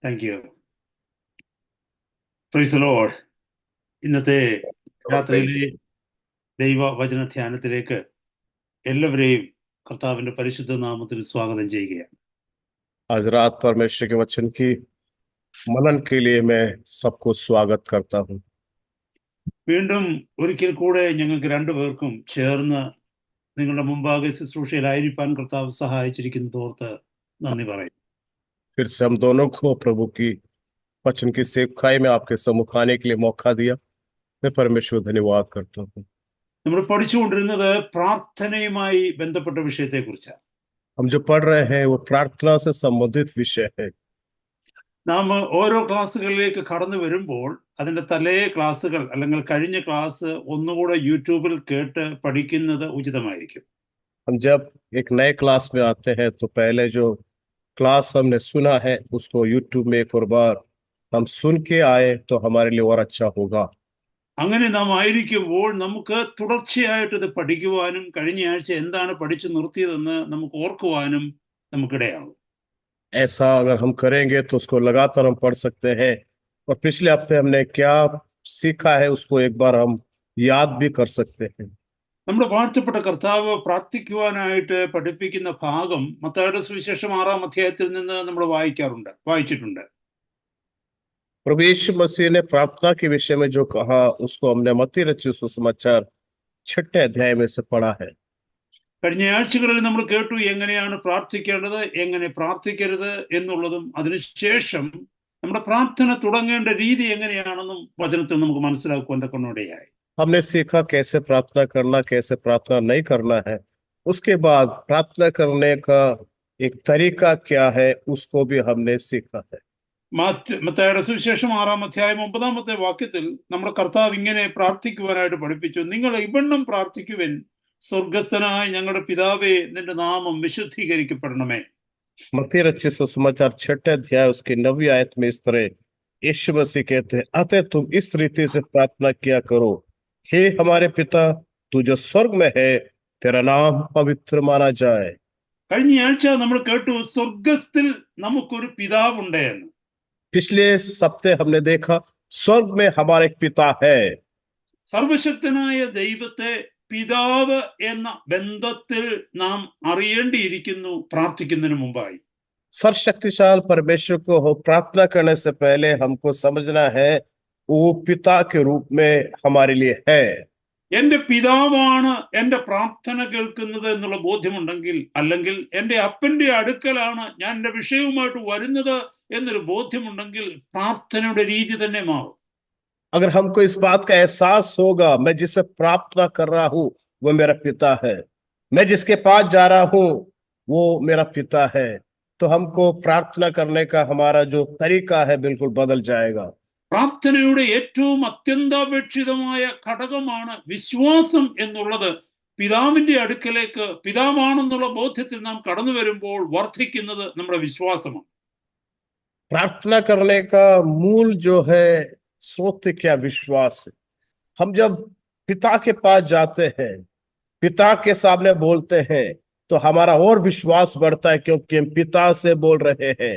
Thank you. Praise the Lord. ഇന്നത്തെ രാത്രിയിലെ ദൈവവചന ധ്യാനത്തിലേക്ക് എല്ലാവരെയും കർത്താവിന്റെ പരിശുദ്ധ നാമത്തിൽ സ്വാഗതം ചെയ്യുകയാണ്. आज रात परमेश्वर के वचन की मनन के लिए मैं सबको स्वागत करता हूँ. വീണ്ടും ഒരിക്കൽ കൂടെ ഞങ്ങൾക്ക് രണ്ടുപേർക്കും ചേർന്ന് നിങ്ങളുടെ മുമ്പാകെ ശുശ്രൂഷയിലായിരിക്കാൻ കർത്താവ് സഹായിച്ചിരിക്കുന്നത് ഓർത്ത് നന്ദി പറയുന്നു. फिर से हम दोनों को प्रभु की वचन की सेवकाई में आपके सम्मुख आने के लिए मौका दिया. मैं परमेश्वर धन्यवाद करता हूँ. നമ്മൾ പഠിച്ചുകൊണ്ടിരുന്നത് പ്രാർത്ഥനയുമായി ബന്ധപ്പെട്ട വിഷയത്തെക്കുറിച്ചാണ്. हम जो पढ़ रहे हैं वो प्रार्थना से संबंधित विषय है. നാം ഓരോ ക്ലാസ്സുകളിലേക്ക് കടന്നു വരുമ്പോൾ അതിൻ്റെ തലേ ക്ലാസ്സുകൾ അല്ലെങ്കിൽ കഴിഞ്ഞ ക്ലാസ് ഒന്നുകൂടെ യൂട്യൂബിൽ കേട്ട് പഠിക്കുന്നത് ഉചിതമായിരിക്കും. हम जब एक नए क्लास में आते हैं तो पहले जो क्लास हमने सुना है उसको यूट्यूब में एक और बार हम सुन के आए तो हमारे लिए और अच्छा होगा. അങ്ങനെ നാം ആയിരിക്കുമ്പോൾ നമുക്ക് തുടർച്ചയായിട്ട് ഇത് പഠിക്കുവാനും കഴിഞ്ഞ ആഴ്ച എന്താണ് പഠിച്ചു നിർത്തിയതെന്ന് നമുക്ക് ഓർക്കുവാനും നമുക്കിടയാകും. ऐसा अगर हम करेंगे तो उसको लगातार हम पढ़ सकते हैं और पिछले हफ्ते हमने क्या सीखा है उसको एक बार हम याद भी कर सकते हैं. നമ്മുടെ വാഴ്ത്തപ്പെട്ട കർത്താവ് പ്രാർത്ഥിക്കുവാനായിട്ട് പഠിപ്പിക്കുന്ന ഭാഗം മത്തായിയുടെ സുവിശേഷം 6-ാം അധ്യായത്തിൽ നിന്ന് നമ്മൾ വായിച്ചിട്ടുണ്ട്. प्रभु यीशु मसीह ने प्रार्थना के विषय में जो कहा उसको हमने मत्ती रचित सुसमाचार 6 अध्याय में से पढ़ा है. കഴിഞ്ഞ ആഴ്ചകളിൽ നമ്മൾ കേട്ടു എങ്ങനെയാണ് പ്രാർത്ഥിക്കേണ്ടത്, എങ്ങനെ പ്രാർത്ഥിക്കരുത് എന്നുള്ളതും അതിനുശേഷം നമ്മുടെ പ്രാർത്ഥന തുടങ്ങേണ്ട രീതി എങ്ങനെയാണെന്നും വചനത്തിൽ നമുക്ക് മനസ്സിലാക്കുവാൻ തക്കവണ്ണമിടയായി. हमने सीखा कैसे प्रार्थना करना, कैसे प्रार्थना नहीं करना है. उसके बाद प्रार्थना करने का एक तरीका क्या है उसको भी हमने सीखा है. മത്തായിയുടെ സുവിശേഷം 6-ാം അധ്യായം 9-ാമത്തെ വാക്യത്തിൽ നമ്മുടെ കർത്താവ് ഇങ്ങനെ പ്രാർത്ഥിക്കുവാനായിട്ട് പഠിപ്പിച്ചു. നിങ്ങൾ ഇവണ്ണം പ്രാർത്ഥിക്കുവിൻ, സ്വർഗസ്ഥനായ ഞങ്ങളുടെ പിതാവേ, നിന്റെ നാമം വിശുദ്ധീകരിക്കപ്പെടണമേ. मत्ती रचित सुसमाचार 6 अध्याय उसकी 9वीं आयत में इस तरह यीशु मसीह कहते हैं, अतः तुम इस रीति से प्रार्थना किया करो, हे हमारे पिता तू जो स्वर्ग में है, तेरा नाम पवित्र माना जाए. കഴിഞ്ഞ ആഴ്ച നമ്മൾ കേട്ടു സ്വർഗത്തിൽ നമുക്കൊരു പിതാവുണ്ട് എന്ന്. पिछले सप्ताह हमने देखा स्वर्ग में हमारा एक पिता है. സർവശക്തനായ ദൈവത്തെ പിതാവ് എന്ന ബന്ധത്തിൽ നാം അറിയേണ്ടിയിരിക്കുന്നു പ്രാർത്ഥിക്കുന്നതിന് മുമ്പായി. सर्वशक्तिशाल परमेश्वर को हो प्रार्थना करने से पहले हमको समझना है वो पिता के रूप में हमारे लिए है. എന്റെ പിതാവാണ് എന്റെ പ്രാർത്ഥന കേൾക്കുന്നത് എന്നുള്ള ബോധ്യമുണ്ടെങ്കിൽ, അല്ലെങ്കിൽ എന്റെ അപ്പന്റെ അടുക്കലാണ് ഞാൻ എന്റെ വിഷയവുമായിട്ട് വരുന്നത് എന്നൊരു ബോധ്യമുണ്ടെങ്കിൽ പ്രാർത്ഥനയുടെ രീതി തന്നെ മാറും. अगर हमको इस बात का एहसास होगा, मैं जिसे प्रार्थना कर रहा हूँ वो मेरा पिता है, मैं जिसके पास जा रहा हूँ वो मेरा पिता है, तो हमको प्रार्थना करने का हमारा जो तरीका है बिल्कुल बदल जाएगा. പ്രാർത്ഥനയുടെ ഏറ്റവും അത്യന്താപേക്ഷിതമായ ഘടകമാണ് വിശ്വാസം എന്നുള്ളത്. പിതാവിന്റെ അടുക്കലേക്ക് പിതാവാണെന്നുള്ള ബോധ്യത്തിൽ നാം കടന്നു വരുമ്പോൾ വർദ്ധിക്കുന്നത് നമ്മുടെ വിശ്വാസമാണ്. प्रार्थना करने का मूल जो है स्रोत क्या विश्वास है. हम जब पिता के पास जाते हैं, पिता के सामने बोलते हैं तो हमारा और विश्वास बढ़ता है क्योंकि हम पिता से बोल रहे हैं.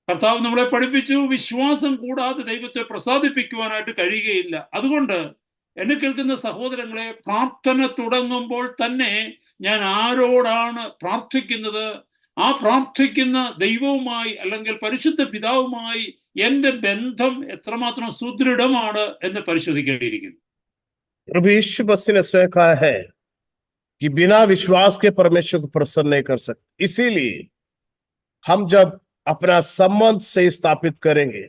കർത്താവ് നമ്മളെ പഠിപ്പിച്ചു, വിശ്വാസം കൂടാതെ ദൈവത്തെ പ്രസാദിപ്പിക്കുവാനായിട്ട് കഴിയുകയില്ല. അതുകൊണ്ട് എന്നെ കേൾക്കുന്ന സഹോദരങ്ങളെ, പ്രാർത്ഥന തുടങ്ങുമ്പോൾ തന്നെ ഞാൻ ആരോടാണ് പ്രാർത്ഥിക്കുന്നത്, ആ പ്രാർത്ഥിക്കുന്ന ദൈവവുമായി അല്ലെങ്കിൽ പരിശുദ്ധ പിതാവുമായി എന്റെ ബന്ധം എത്രമാത്രം സുദൃഢമാണ് എന്ന് പരിശോധിക്കേണ്ടിയിരിക്കുന്നു. प्रभु यीशु मसीह ने स्वयं कहा है कि बिना विश्वास के परमेश्वर को प्रसन्न नहीं कर सकते. इसीलिए हम जब अपना संबंध से स्थापित करेंगे,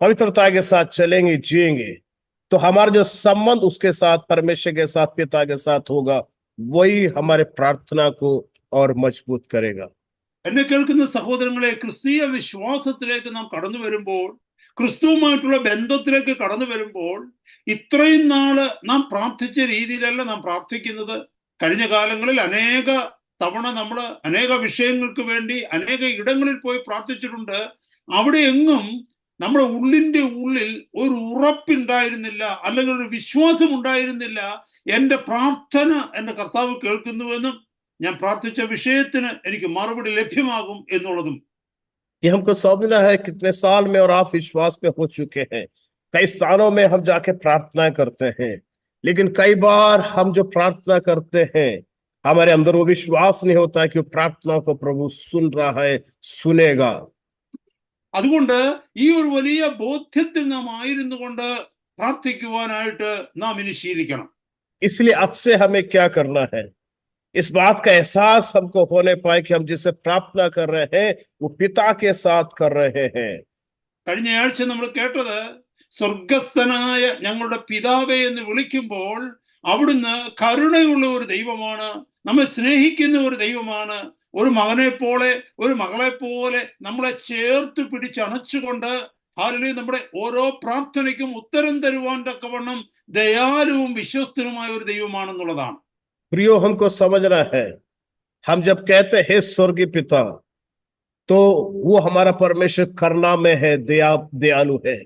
पवित्रता के साथ चलेंगे, जिएंगे, तो हमारा जो संबंध उसके साथ, परमेश्वर के साथ, पिता के साथ होगा, वही हमारे प्रार्थना को और मजबूत करेगा. എന്നെ കേൾക്കുന്ന സഹോദരങ്ങളെ, ക്രിസ്തീയ വിശ്വാസത്തിലേക്ക് നാം കടന്നു വരുമ്പോൾ, ക്രിസ്തുവുമായിട്ടുള്ള ബന്ധത്തിലേക്ക് കടന്നു വരുമ്പോൾ, ഇത്രയും നാള് നാം പ്രാർത്ഥിച്ച രീതിയിലല്ല നാം പ്രാർത്ഥിക്കുന്നത്. കഴിഞ്ഞ കാലങ്ങളിൽ അനേക തവണ നമ്മൾ അനേക വിഷയങ്ങൾക്ക് വേണ്ടി അനേക ഇടങ്ങളിൽ പോയി പ്രാർത്ഥിച്ചിട്ടുണ്ട്. അവിടെ എങ്ങും നമ്മുടെ ഉള്ളിൻ്റെ ഉള്ളിൽ ഒരു ഉറപ്പുണ്ടായിരുന്നില്ല, അല്ലെങ്കിൽ ഒരു വിശ്വാസം ഉണ്ടായിരുന്നില്ല. എൻ്റെ പ്രാർത്ഥന എൻ്റെ കർത്താവ് കേൾക്കുന്നുവെന്നും ഞാൻ പ്രാർത്ഥിച്ച വിഷയത്തിന് എനിക്ക് മറുപടി ലഭ്യമാകും എന്നുള്ളതും. कि हमको समझना है कितने साल में और आप विश्वास पे हो चुके हैं। कई स्थानों में हम जाके प्रार्थना करते हैं, लेकिन कई बार हम जो प्रार्थना करते हैं हमारे अंदर वो विश्वास नहीं होता है कि वो प्रार्थना को प्रभु सुन रहा है, सुनेगा। അതുകൊണ്ട് ഈ ഒരു വലിയ ബോധ്യത്തിൽ നാം ആയിരുന്നു കൊണ്ട് പ്രാർത്ഥിക്കുവാനായിട്ട് നാം ഇനി ശീലിക്കണം. इसलिए अब से हमें क्या करना है, इस बात का एहसास हमको होने पाए कि हम जिसे प्रार्थना कर रहे हैं वो पिता के साथ कर रहे हैं। കഴിഞ്ഞ ആഴ്ച നമ്മൾ കേട്ടത് സ്വർഗസ്ഥനായ ഞങ്ങളുടെ പിതാവേ എന്ന് വിളിക്കുമ്പോൾ അവിടുന്ന് കരുണയുള്ള ഒരു ദൈവമാണ്, നമ്മെ സ്നേഹിക്കുന്ന ഒരു ദൈവമാണ്. ഒരു മകനെ പോലെ ഒരു മകളെ പോലെ നമ്മളെ ചേർത്ത് പിടിച്ചണച്ചുകൊണ്ട് ഹാലലൂയ നമ്മുടെ ഓരോ പ്രാർത്ഥനയ്ക്കും ഉത്തരം തരുവാൻ തക്കവണ്ണം ദയാലുവും വിശ്വസ്തനുമായ ഒരു ദൈവമാണെന്നുള്ളതാണ്. प्रियो, हमको समझना है, हम जब कहते हैं स्वर्गीय पिता तो वो हमारा परमेश्वर करुणा में है, दयालु है।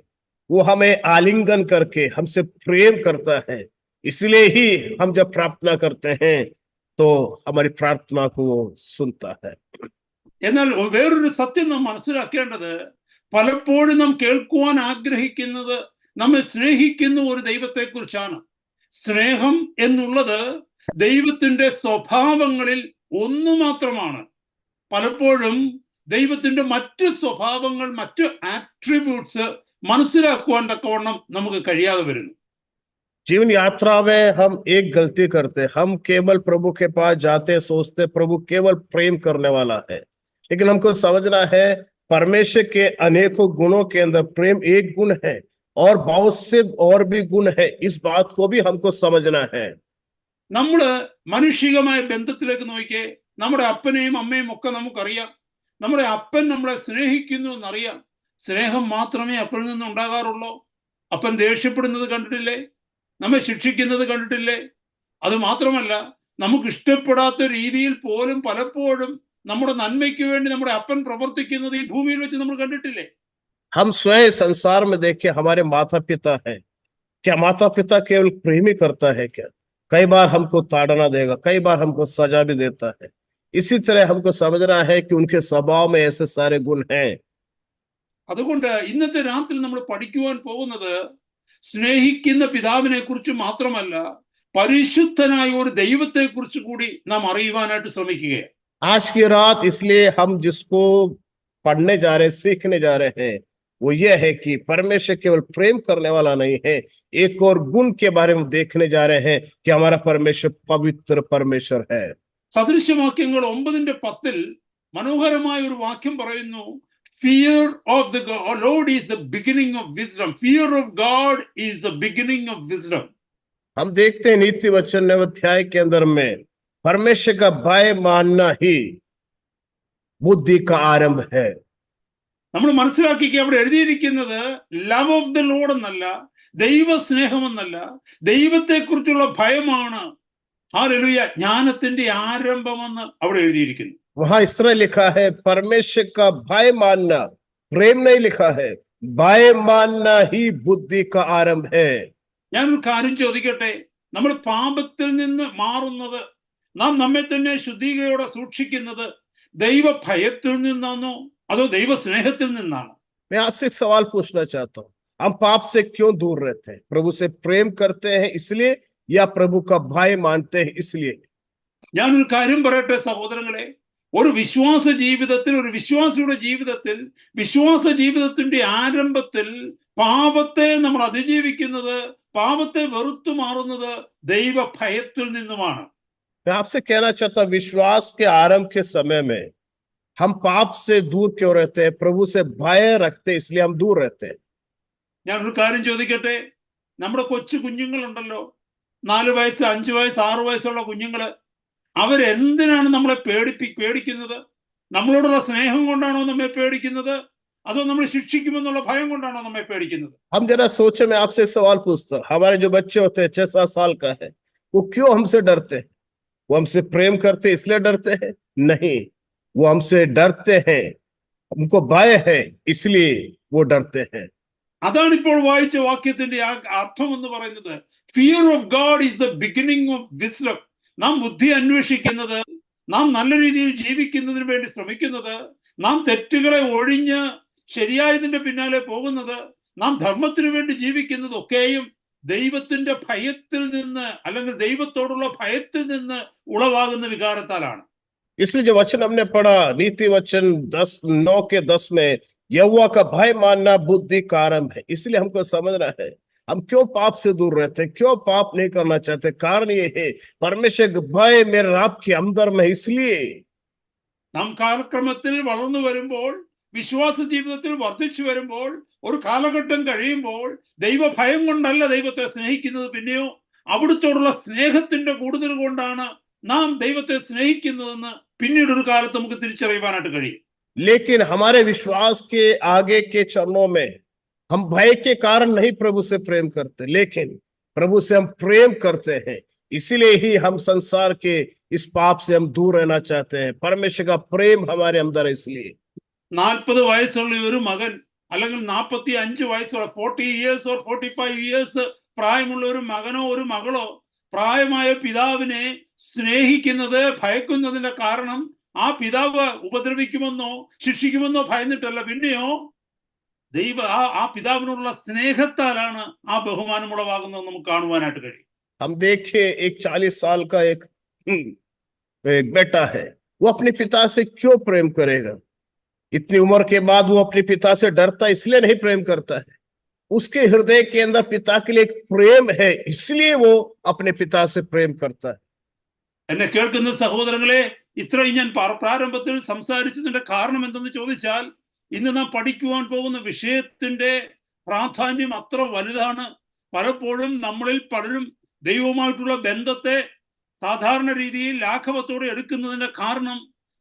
वो हमें आलिंगन करके हमसे प्रेम करता है, इसलिए ही हम जब प्रार्थना करते हैं तो हमारी प्रार्थना को वो सुनता है। എന്നാൽ വേറൊരു സത്യം നാം മനസ്സിലാക്കേണ്ടത്, പലപ്പോഴും നാം കേൾക്കുവാൻ ആഗ്രഹിക്കുന്നത് നമ്മെ സ്നേഹിക്കുന്ന ഒരു ദൈവത്തെ കുറിച്ചാണ്. സ്നേഹം എന്നുള്ളത് ദൈവത്തിന്റെ സ്വഭാവങ്ങളിൽ ഒന്ന് മാത്രമാണ്. പലപ്പോഴും ദൈവത്തിന്റെ മറ്റ് സ്വഭാവങ്ങൾ, മറ്റ് ആട്രിബ്യൂട്ട്സ് മനസ്സിലാക്കുവാൻ തക്കവണ്ണം നമുക്ക് കഴിയാതെ വരുന്നു. जीवन यात्रा में हम एक गलती करते, हम केवल प्रभु के पास जाते सोचते प्रभु केवल प्रेम करने वाला है, लेकिन हमको समझना है परमेश्वर के अनेकों गुणों के अंदर प्रेम एक गुण है और बहुत से और भी गुण है। इस बात को भी हमको समझना है। നമ്മള് മാനുഷികമായ ബന്ധത്തിലേക്ക് നോക്കിയേ, നമ്മുടെ അപ്പനെയും അമ്മയും ഒക്കെ നമുക്കറിയാം. നമ്മുടെ അപ്പൻ നമ്മളെ സ്നേഹിക്കുന്നു എന്നറിയാം. സ്നേഹം മാത്രമേ അപ്പനിൽ നിന്ന് ഉണ്ടാകാറുള്ളൂ. അപ്പൻ ദേഷ്യപ്പെടുന്നത് കണ്ടിട്ടില്ലേ? നമ്മെ ശിക്ഷിക്കുന്നത് കണ്ടിട്ടില്ലേ? അത് മാത്രമല്ല, നമുക്ക് ഇഷ്ടപ്പെടാത്ത രീതിയിൽ പോലും പലപ്പോഴും നമ്മുടെ നന്മയ്ക്ക് വേണ്ടി നമ്മുടെ അപ്പൻ പ്രവർത്തിക്കുന്നത് ഈ ഭൂമിയിൽ വെച്ച് നമ്മൾ കണ്ടിട്ടില്ലേ? हम स्वयं संसार में देखे हमारे माता पिता हैं, क्या माता पिता केवल प्रेम ही करता है क्या? कई बार हमको ताड़ना देगा, कई बार हमको सजा भी देता है। इसी तरह हमको समझना है कि उनके स्वभाव में ऐसे सारे गुण हैं। അതുകൊണ്ട് ഇന്നത്തെ രാത്രി നമ്മൾ പഠിക്കുവാൻ പോകുന്നത് സ്നേഹിക്കുന്ന പിതാവിനെ കുറിച്ച് മാത്രമല്ല, പരിശുദ്ധനായ ഒരു ദൈവത്തെ കുറിച്ച് കൂടി നാം അറിയുവാനായിട്ട് ശ്രമിക്കുകയാണ്. आज की रात इसलिए हम जिसको पढ़ने जा रहे हैं, सीखने जा रहे हैं, वो ये है कि परमेश्वर केवल प्रेम करने वाला नहीं है, एक और गुण के बारे में देखने जा रहे हैं कि हमारा परमेश्वर पवित्र परमेश्वर है। സദൃശ്യവാക്യങ്ങൾ 9:10 മനോഹരമായ ഒരു വാക്യം പറയുന്നു, fear of the Lord is the beginning of wisdom. Fear of God is the beginning of wisdom. हम देखते हैं नीति वचन अध्याय के अंदर में परमेश्वर का भय मानना ही बुद्धि का आरंभ है। നമ്മൾ മനസ്സിലാക്കിക്കുക, അവിടെ എഴുതിയിരിക്കുന്നത് ലവ് ഓഫ് ദ ലോർഡ് എന്നല്ല, ദൈവ സ്നേഹം എന്നല്ല, ദൈവത്തെ കുറിച്ചുള്ള ഭയമാണ് ഹല്ലേലൂയ ജ്ഞാനത്തിന്റെ ആരംഭമെന്ന് അവിടെ എഴുതിയിരിക്കുന്നു. वहां इस तरह लिखा है, परमेश्वर का भय मानना, प्रेम नहीं लिखा है, भय मानना ही बुद्धि का आरंभ है। ഞാനൊരു കാര്യം ചോദിക്കട്ടെ, നമ്മൾ പാപത്തിൽ നിന്ന് മാറുന്നത്, നാം നമ്മെ തന്നെ ശുദ്ധിയോടെ സൂക്ഷിക്കുന്നത് ദൈവ ഭയത്തിൽ നിന്നാണോ അതോ ദൈവ സ്നേഹത്തിൽ നിന്നാണോ? मैं आपसे एक सवाल पूछना चाहता हूँ, हम पाप से क्यों दूर रहते हैं? प्रभु से प्रेम करते हैं इसलिए या प्रभु का भय मानते हैं इसलिए? ഞാനൊരു കാര്യം പറയട്ടെ സഹോദരങ്ങളെ, ഒരു വിശ്വാസ ജീവിതത്തിൽ, ഒരു വിശ്വാസിയുടെ ജീവിതത്തിൽ, വിശ്വാസ ജീവിതത്തിന്റെ ആരംഭത്തിൽ പാപത്തെ നമ്മൾ അതിജീവിക്കുന്നത്, പാപത്തെ വെറുത്തു മാറുന്നത് ദൈവ ഭയത്തിൽ നിന്നുമാണ്. मैं आपसे कहना चाहता हूँ, विश्वास के आरंभ के समय में हम पाप से दूर क्यों रहते हैं? प्रभु से भय रखते इसलिए हम दूर रहते हैं। ഞാനൊരു കാര്യം ചോദിക്കട്ടെ, നമ്മുടെ കൊച്ചു കുഞ്ഞുങ്ങളുണ്ടല്ലോ, 4 വയസ്സ് 5 വയസ്സ് 6 വയസ്സുള്ള കുഞ്ഞുങ്ങള്, അവരെന്തിനാണ് നമ്മളെ പേടിക്കുന്നത്? നമ്മളോടുള്ള സ്നേഹം കൊണ്ടാണോ നമ്മെ പേടിക്കുന്നത്, അതോ നമ്മൾ ശിക്ഷിക്കുമെന്നുള്ള ഭയം കൊണ്ടാണോ നമ്മെ പേടിക്കുന്നത്? हम जरा सोचे, मैं आपसे एक सवाल पूछता हूँ, हमारे जो बच्चे होते हैं 6-7 साल का है, वो क्यों हमसे डरते हैं? वो हमसे प्रेम करते इसलिए डरते हैं? नहीं, वो हमसे डरते हैं, हमको भय है इसलिए वो डरते हैं। അതാണ് ഇപ്പോൾ വായിച്ച വാക്യത്തിന്റെ അർത്ഥം എന്ന് പറയുന്നത്. Fear of God is the beginning of wisdom. നാം ബുദ്ധി അന്വേഷിക്കുന്നത്, നാം നല്ല രീതിയിൽ ജീവിക്കുന്നതിന് വേണ്ടി ശ്രമിക്കുന്നത്, നാം തെറ്റുകളെ ഒഴിഞ്ഞ് ശരിയായതിന്റെ പിന്നാലെ പോകുന്നത്, നാം ധർമ്മത്തിനു വേണ്ടി ജീവിക്കുന്നത് ഒക്കെയും ദൈവത്തിന്റെ ഭയത്തിൽ നിന്ന് അല്ലെങ്കിൽ ദൈവത്തോടുള്ള ഭയത്തിൽ നിന്ന് ഉളവാകുന്ന വികാരത്താലാണ്. इसलिए जो वचन हमने पढ़ा नीति वचन 9:10 में यहोवा का भय मानना बुद्धि का आरंभ है। इसलिए हमको समझना है हम क्यों पाप से दूर रहते हैं, क्यों पाप नहीं करना चाहते। कारण ये है परमेश्वर का भय मेरे आप के अंदर में, इसलिए നാം കാലക്രമത്തിൽ വളർന്നു വരുമ്പോൾ, വിശ്വാസ ജീവിതത്തിൽ വർദ്ധിച്ചു വരുമ്പോൾ, ഒരു കാലഘട്ടം കഴിയുമ്പോൾ ദൈവഭയം കൊണ്ടല്ല ദൈവത്തെ സ്നേഹിക്കുന്നത്, പിന്നെയോ അവിടുത്തോടുള്ള സ്നേഹത്തിന്റെ കൂടുതൽ കൊണ്ടാണ് നാം ദൈവത്തെ സ്നേഹിക്കുന്നതെന്ന് പിന്നീട് ഒരു കാലത്ത് നമുക്ക് തിരിച്ചറിയുവാനായിട്ട് കഴിയും. लेकिन हमारे विश्वास के आगे के चरणों में हम भय के कारण नहीं प्रभु से प्रेम करते, लेकिन प्रभु से हम प्रेम करते हैं। इसीलिए ही हम संसार के इस पाप से हम दूर रहना चाहते हैं। परमेश्वर का प्रेम हमारे अंदर है। इसलिए 40 വയസ്സുള്ള ഒരു മകൻ അല്ലെങ്കിൽ 45 വയസ്സുള്ള 40 ഇയേഴ്സ് ഓർ 45 ഇയേഴ്സ് പ്രായമുള്ള ഒരു മകനോ ഒരു മകളോ പ്രായമായ പിതാവിനെ സ്നേഹിക്കുന്നത്, ഭയക്കുന്നതിന്റെ കാരണം ആ പിതാവ് ഉപദ്രവിക്കുമെന്നോ ശിക്ഷിക്കുമെന്നോ ഭയന്നിട്ടല്ല, പിന്നെയോ ആ പിതാവിനോടുള്ള സ്നേഹത്താലാണ് ആ ബഹുമാനം ഉളവാകുന്നത് നമുക്ക് കാണുവാനായിട്ട് കഴിയും. हम देखे एक 40 साल का एक बेटा है, वो अपने पिता से क्यों प्रेम करेगा? इतनी उम्र के बाद वो अपने पिता से डरता, इसलिए नहीं प्रेम करता है। उसके हृदय के अंदर पिता के लिए एक प्रेम है, इसलिए वो अपने पिता से प्रेम करता है। എന്നെ കേൾക്കുന്ന സഹോദരങ്ങളെ, ഇത്രയും ഞാൻ പ്രാരംഭത്തിൽ സംസാരിച്ചതിന്റെ കാരണം എന്തെന്ന് ചോദിച്ചാൽ, ഇന്ന് നാം പഠിക്കുവാൻ പോകുന്ന വിഷയത്തിന്റെ പ്രാധാന്യം അത്ര വലുതാണ്. പലപ്പോഴും നമ്മളിൽ പലരും ദൈവവുമായിട്ടുള്ള ബന്ധത്തെ സാധാരണ രീതിയിൽ ലാഘവത്തോടെ എടുക്കുന്നതിന്റെ കാരണം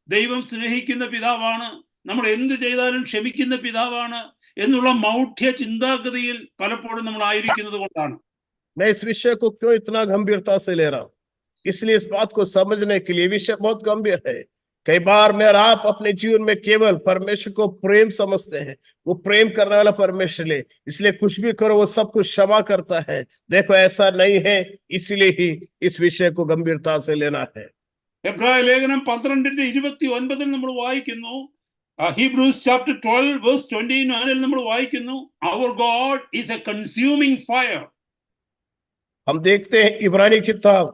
ദൈവം സ്നേഹിക്കുന്ന പിതാവാണ്, നമ്മൾ എന്ത് ചെയ്താലും ക്ഷമിക്കുന്ന പിതാവാണ് എന്നുള്ള മൗഢ്യ ചിന്താഗതിയിൽ പലപ്പോഴും നമ്മൾ ആയിരിക്കുന്നത് കൊണ്ടാണ്. मैं इस विषय को क्यों इतना गंभीरता से ले रहा हूं? इसलिए इस बात को समझने के लिए विषय बहुत गंभीर है। कई बार मैं और आप अपने जीवन में केवल परमेश्वर को प्रेम समझते हैं, वो प्रेम करने वाला परमेश्वर है, इसलिए कुछ भी करो वो सब कुछ क्षमा करता है। देखो ऐसा नहीं है, इसलिए ही इस विषय को गंभीरता से लेना है। എബ്രായ ലേഖനം 12:29 നമ്മൾ വായിക്കുന്നു, ഹീബ്രൂസ് ചാപ്റ്റർ 12 വേഴ്സ് 29 നമ്മൾ വായിക്കുന്നു, our God is a consuming fire. हम देखते हैं इब्रानी किताब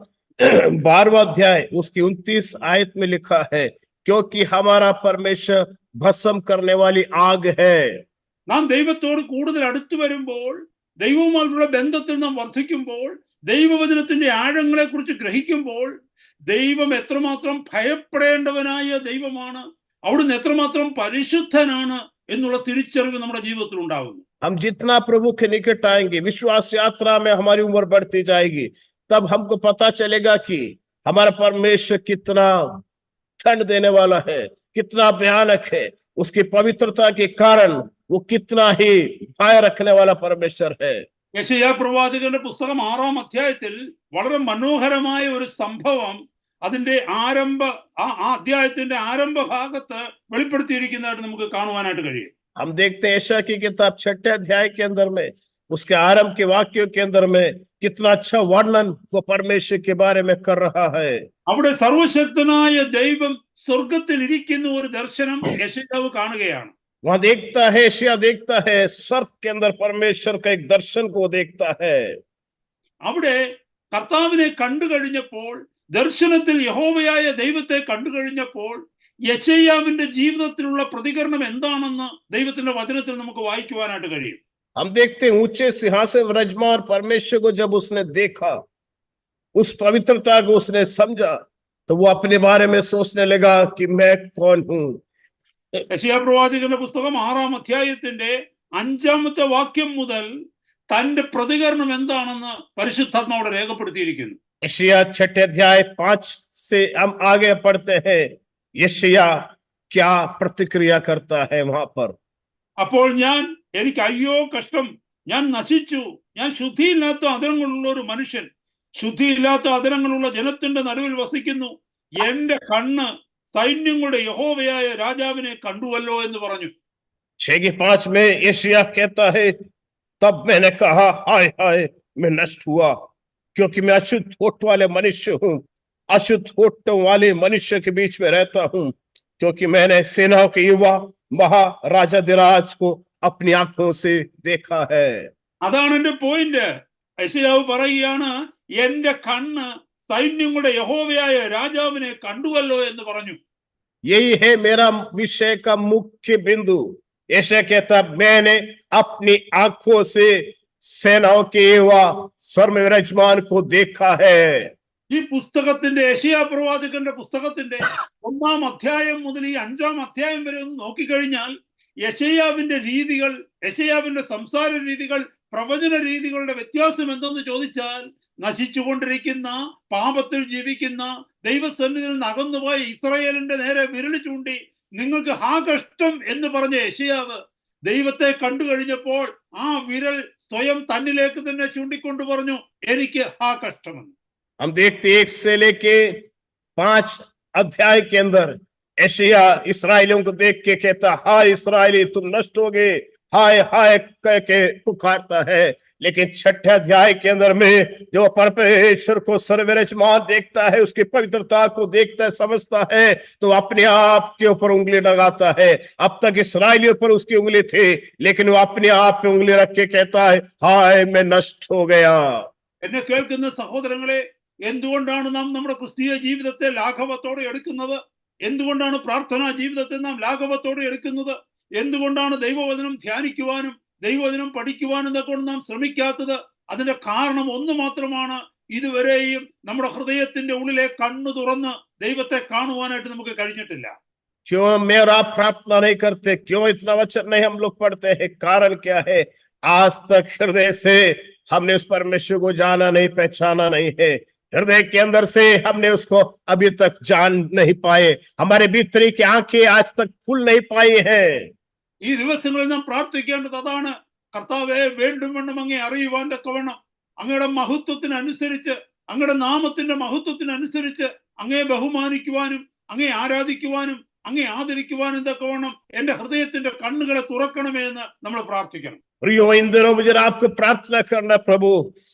12वां अध्याय उसकी 29 आयत में लिखा है, क्योंकि हमारा परमेश्वर भस्म करने वाली आग है। നാം ദൈവത്തോട് കൂടുതൽ അടുത്തു വരുമ്പോൾ, ദൈവവുമായിട്ടുള്ള ബന്ധത്തിൽ നാം വർദ്ധിക്കുമ്പോൾ, ദൈവവചനത്തിന്റെ ആഴങ്ങളെ കുറിച്ച് ഗ്രഹിക്കുമ്പോൾ, ദൈവം എത്രമാത്രം ഭയപ്പെടേണ്ടവനായ ദൈവമാണ്, അവിടുന്ന് എത്രമാത്രം പരിശുദ്ധനാണ് എന്നുള്ള തിരിച്ചറിവ് നമ്മുടെ ജീവിതത്തിൽ ഉണ്ടാകുന്നു. हम जितना प्रभु के निकट आएंगे, विश्वास यात्रा में हमारी उम्र बढ़ती जाएगी, तब हमको पता चलेगा कि हमारा परमेश्वर कितना ठंड देने वाला है, कितना भयानक है। उसकी पवित्रता के कारण वो कितना ही भय रखने वाला परमेश्वर है। യെശയ്യാ പ്രവാചകന്റെ പുസ്തകം 6-ാം അധ്യായത്തിൽ വളരെ മനോഹരമായ ഒരു സംഭവം അതിന്റെ ആ അധ്യായത്തിന്റെ ആരംഭ ഭാഗത്ത് വെളിപ്പെടുത്തിയിരിക്കുന്നതായിട്ട് നമുക്ക് കാണുവാനായിട്ട് കഴിയും. हम देखते हैं यशायाह की किताब 6 अध्याय के अंदर में उसके आरंभ के वाक्यों के अंदर में कितना अच्छा वर्णन वो परमेश्वर के बारे में कर रहा है। അവിടെ സർവശക്തനായ ദൈവം സ്വർഗത്തിൽ ഇരിക്കുന്ന ഒരു ദർശനം യെശയ്യാവ് കാണുകയാണ്. वहां देखता है, यशायाह देखता है, स्वर्ग के अंदर परमेश्वर का एक दर्शन को देखता है। അവിടെ കർത്താവിനെ കണ്ടു കഴിഞ്ഞപ്പോൾ, ദർശനത്തിൽ യഹോവയായ ദൈവത്തെ കണ്ടു കഴിഞ്ഞപ്പോൾ യെശയ്യാവിന്റെ ജീവിതത്തിലുള്ള പ്രതികരണം എന്താണെന്ന് ദൈവത്തിന്റെ വചനത്തിൽ നമുക്ക് വായിക്കുവാനായിട്ട് കഴിയും. हम देखते हैं ऊंचे सिंहासन विराजमान परमेश्वर को जब उसने देखा, उस पवित्रता को उसने समझा, तो वो अपने बारे में सोचने लगा कि मैं कौन हूं। യെശയ്യാ പ്രവാചകന്റെ പുസ്തകം 6-ാം അധ്യായത്തിന്റെ 5-ാമത്തെ വാക്യം മുതൽ തന്റെ പ്രതികരണം എന്താണെന്ന് പരിശുദ്ധാത്മാവോട് രേഖപ്പെടുത്തിയിരിക്കുന്നു. यशायाह 6 अध्याय 5 से हम आगे पढ़ते हैं, यशायाह क्या प्रतिक्रिया करता है वहां पर। അപ്പോൾ എനിക്ക് അയ്യോ കഷ്ടം, ഞാൻ നശിച്ചു, ഞാൻ ശുദ്ധിയില്ലാത്ത അധരങ്ങളുള്ള ഒരു മനുഷ്യൻ, ശുദ്ധിയില്ലാത്ത അധരങ്ങളുള്ള ജനത്തിന്റെ നടുവിൽ വസിക്കുന്നു, എന്റെ കണ്ണ് സൈന്യങ്ങളുടെ യഹോവയായ രാജാവിനെ കണ്ടുവല്ലോ എന്ന് പറഞ്ഞു. 6:5 में यशायाह कहता है, तब मैंने कहा हाय हाय मैं नष्ट हुआ, क्योंकि मैं अशुद्ध होठ वाले मनुष्य हूँ, अशुद्ध होठ वाले मनुष्य के बीच में रहता हूँ, क्योंकि मैंने सेनाओं के युवा महाराजाधिराज को अपनी आंखों से देखा है। അതാണ് എന്റെ പോയിന്റ്. യെശയ്യാവ് പറയുകയാണ്, എന്റെ കണ്ണ് സൈന്യങ്ങളുടെ യഹോവയായ രാജാവിനെ കണ്ടുവല്ലോ എന്ന് പറഞ്ഞു. यही है मेरा विषय का मुख्य बिंदु। यशायाह कहता, मैंने अपनी आंखों से सेनाओं के युवा स्वर्ग में विराजमान को देखा है। ഈ പുസ്തകത്തിന്റെ, യെശയ്യാ പ്രവാചകന്റെ പുസ്തകത്തിന്റെ 1-ാം അധ്യായം മുതൽ ഈ 5-ാം അധ്യായം വരെ ഒന്ന് നോക്കിക്കഴിഞ്ഞാൽ യെശയ്യാവിന്റെ രീതികൾ, യെശയ്യാവിന്റെ സംസാര രീതികൾ, പ്രവചന രീതികളുടെ വ്യത്യാസം എന്തെന്ന് ചോദിച്ചാൽ, നശിച്ചുകൊണ്ടിരിക്കുന്ന, പാപത്തിൽ ജീവിക്കുന്ന, ദൈവസന്നിധിയിൽ നിന്ന് അകന്നുപോയ ഇസ്രായേലിന്റെ നേരെ വിരൽ ചൂണ്ടി നിങ്ങൾക്ക് ഹാ കഷ്ടം എന്ന് പറഞ്ഞ യെശയ്യാവ് ദൈവത്തെ കണ്ടു കഴിഞ്ഞപ്പോൾ ആ വിരൽ സ്വയം തന്നിലേക്ക് തന്നെ ചൂണ്ടിക്കൊണ്ട് പറഞ്ഞു, എനിക്ക് ഹാ കഷ്ടമെന്ന്. हम देखते 1 से लेके 5 अध्याय के अंदर यशायाह इस्राएलियों को देख के कहता, हाय इस्राएली तुम नष्ट हो गए, हाय हाय कह के पुकारता है। लेकिन 6ठे अध्याय के अंदर में जो परमेश्वर को सर्वविराजमान देखता है, उसकी पवित्रता को देखता है, समझता है, तो अपने आप के ऊपर उंगली लगाता है। अब तक इस्राएलियों पर उसकी उंगली थी, लेकिन वो अपने आप पे उंगली रख के कहता है, हाय मैं नष्ट हो गया। എന്നെ കേൾക്കുന്ന സഹോദരങ്ങളെ, എന്തുകൊണ്ടാണ് നാം നമ്മുടെ ക്രിസ്തീയ ജീവിതത്തെ ലാഘവത്തോടെ എടുക്കുന്നത്? എന്തുകൊണ്ടാണ് പ്രാർത്ഥനാ ജീവിതത്തെ നാം ലാഘവത്തോടെ എടുക്കുന്നത്? എന്തുകൊണ്ടാണ് ദൈവവചനം ധ്യാനിക്കുവാനും ദൈവവചനം പഠിക്കുവാനും എന്നൊക്കെ നാം ശ്രമിക്കാത്തത്? അതിന്റെ കാരണം ഒന്ന് മാത്രമാണ്, ഇതുവരെയും നമ്മുടെ ഹൃദയത്തിന്റെ ഉള്ളിലെ കണ്ണു തുറന്ന് ദൈവത്തെ കാണുവാനായിട്ട് നമുക്ക് കഴിഞ്ഞിട്ടില്ല. क्यों मेरा प्रार्थना नहीं करते? क्यों इतना वचन नहीं हम लोग पढ़ते हैं? कारण क्या है? आज तक हृदय से हमने उस परमेश्वर को जाना नहीं, पहचाना नहीं है। हृदय के अंदर से हमने उसको अभी तक जान नहीं पाए। हमारे भीतरी की आंखें आज तक खुल नहीं पाई है। ഈ ദിവസങ്ങളിൽ നാം പ്രാർത്ഥിക്കേണ്ടത് അതാണ്. കർത്താവേ, വേണ്ടും വണ്ണം അങ്ങേ അറിയുവാൻ തക്കവണ്ണം, അങ്ങയുടെ മഹത്വത്തിനനുസരിച്ച്, അങ്ങയുടെ നാമത്തിന്റെ മഹത്വത്തിനനുസരിച്ച് അങ്ങയെ ബഹുമാനിക്കുവാനും അങ്ങയെ ആരാധിക്കുവാനും അങ്ങേ ആദരിക്കുവാനും തക്കവണ്ണം എന്റെ ഹൃദയത്തിന്റെ കണ്ണുകളെ തുറക്കണമേ എന്ന് നമ്മൾ പ്രാർത്ഥിക്കണം. प्रियो, इन दिनों मुझे आपको प्रार्थना करना, प्रभु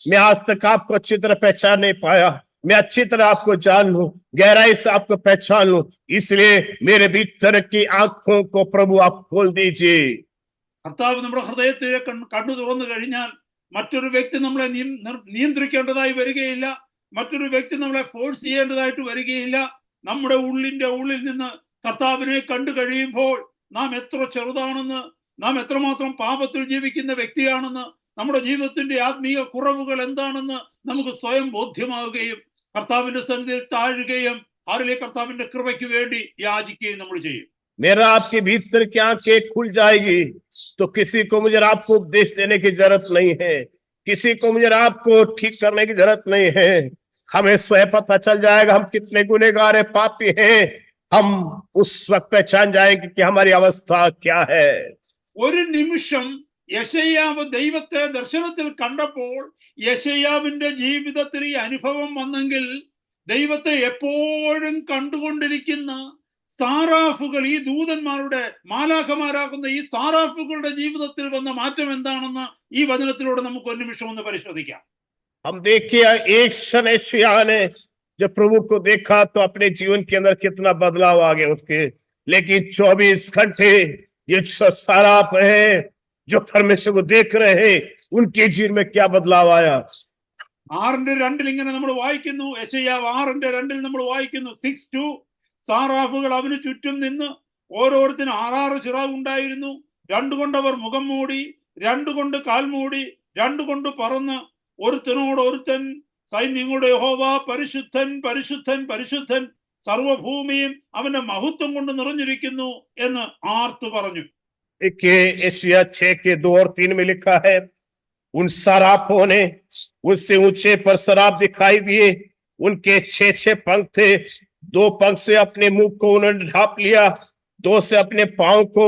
मैं आज तक आपको अच्छी तरह पहचान नहीं पाया, मैं अच्छी तरह आपको जान लूं, गहराई से आपको पहचान लूं, इसलिए मेरे भीतर की आंखों को प्रभु आप खोल दीजिए। കർത്താവ് നമ്മുടെ ഹൃദയത്തിലെ കണ്ണു തുറന്നു കഴിഞ്ഞാൽ മറ്റൊരു വ്യക്തി നമ്മളെ നിയന്ത്രിക്കേണ്ടതായി വരികയില്ല, മറ്റൊരു വ്യക്തി നമ്മളെ ഫോഴ്സ് ചെയ്യേണ്ടതായിട്ട് വരികയില്ല. നമ്മുടെ ഉള്ളിന്റെ ഉള്ളിൽ നിന്ന് കർത്താവിനെ കണ്ടു കഴിയുമ്പോൾ നാം എത്ര ചെറുതാണെന്ന്, നാം എത്രമാത്രം പാപത്തിൽ ജീവിക്കുന്ന വ്യക്തിയാണെന്ന്, നമ്മുടെ ജീവിതത്തിന്റെ ആത്മീയ കുറവുകൾ എന്താണെന്ന് നമുക്ക് സ്വയം ബോധ്യമാവുകയും കർത്താവിന്റെ സന്നിധിയിൽ താഴുകയും ആരിലെ കർത്താവിന്റെ കൃപയ്ക്ക് വേണ്ടി യാചിക്കുകയും നമ്മൾ ചെയ്യും. मेरा आपके भीतर की आंखें खुल जाएगी तो किसी को मुझे आपको उपदेश देने की जरूरत नहीं है, किसी को मुझे आपको ठीक करने की जरूरत नहीं है। हमें स्वयं पता चल जाएगा हम कितने गुनहगार है, पापी हैं। हम उस वक्त पहचान जाएंगे कि हमारी अवस्था क्या है। ഒരു നിമിഷം യെശയ്യാവ് ദൈവത്തെ ദർശനത്തിൽ കണ്ടപ്പോൾ യെശയ്യാവിന്റെ ജീവിതത്തിൽ ഈ അനുഭവം വന്നെങ്കിൽ, ദൈവത്തെ എപ്പോഴും കണ്ടുകൊണ്ടിരിക്കുന്ന സാറാഫുകൾ, ഈ ദൂതന്മാരുടെ മാലാഖമാരാകുന്ന ഈ സാറാഫുകളുടെ ജീവിതത്തിൽ വന്ന മാറ്റം എന്താണെന്ന് ഈ വചനത്തിലൂടെ നമുക്ക് ഒരു നിമിഷം ഒന്ന് പരിശോധിക്കാം. हम देखिए एक क्षण यशायाह ने जब प्रभु को देखा तो अपने जीवन के अंदर कितना बदलाव आ गया उसके। लेकिन 24 घंटे ये साराफ है जो परमेश्वर को देख रहे हैं, उनके जीवन में क्या बदलाव आया? 6:2 ഇങ്ങനെ നമ്മൾ വായിക്കുന്നു, യെശയ്യാവ് 6:2 നമ്മൾ വായിക്കുന്നു, 6:2 സാറാഫുകൾ അവന് ചുറ്റും നിന്ന് ഓരോരുത്തരും 6 ചിറക് ഉണ്ടായിരുന്നു, 2 കൊണ്ട് അവർ മുഖം മൂടി, 2 കൊണ്ട് കാൽ മൂടി, 2 കൊണ്ട് പറന്ന് ഒരുത്തനോട് ഒരുത്തൻ, സൈന്യങ്ങളുടെ യഹോവ പരിശുദ്ധൻ പരിശുദ്ധൻ പരിശുദ്ധൻ, സർവഭൂമിയും അവന്റെ മഹത്വം കൊണ്ട് നിറഞ്ഞിരിക്കുന്നു എന്ന് ആർത്തു പറഞ്ഞു. यशायाह 6:2 और 3 में लिखा है, उन सराफों ने उससे ऊंचे पर सराफ दिखाई दिए, उनके 6 पंख थे, 2 पंख से अपने मुंह को उन्होंने ढांप लिया, 2 से अपने पांव को,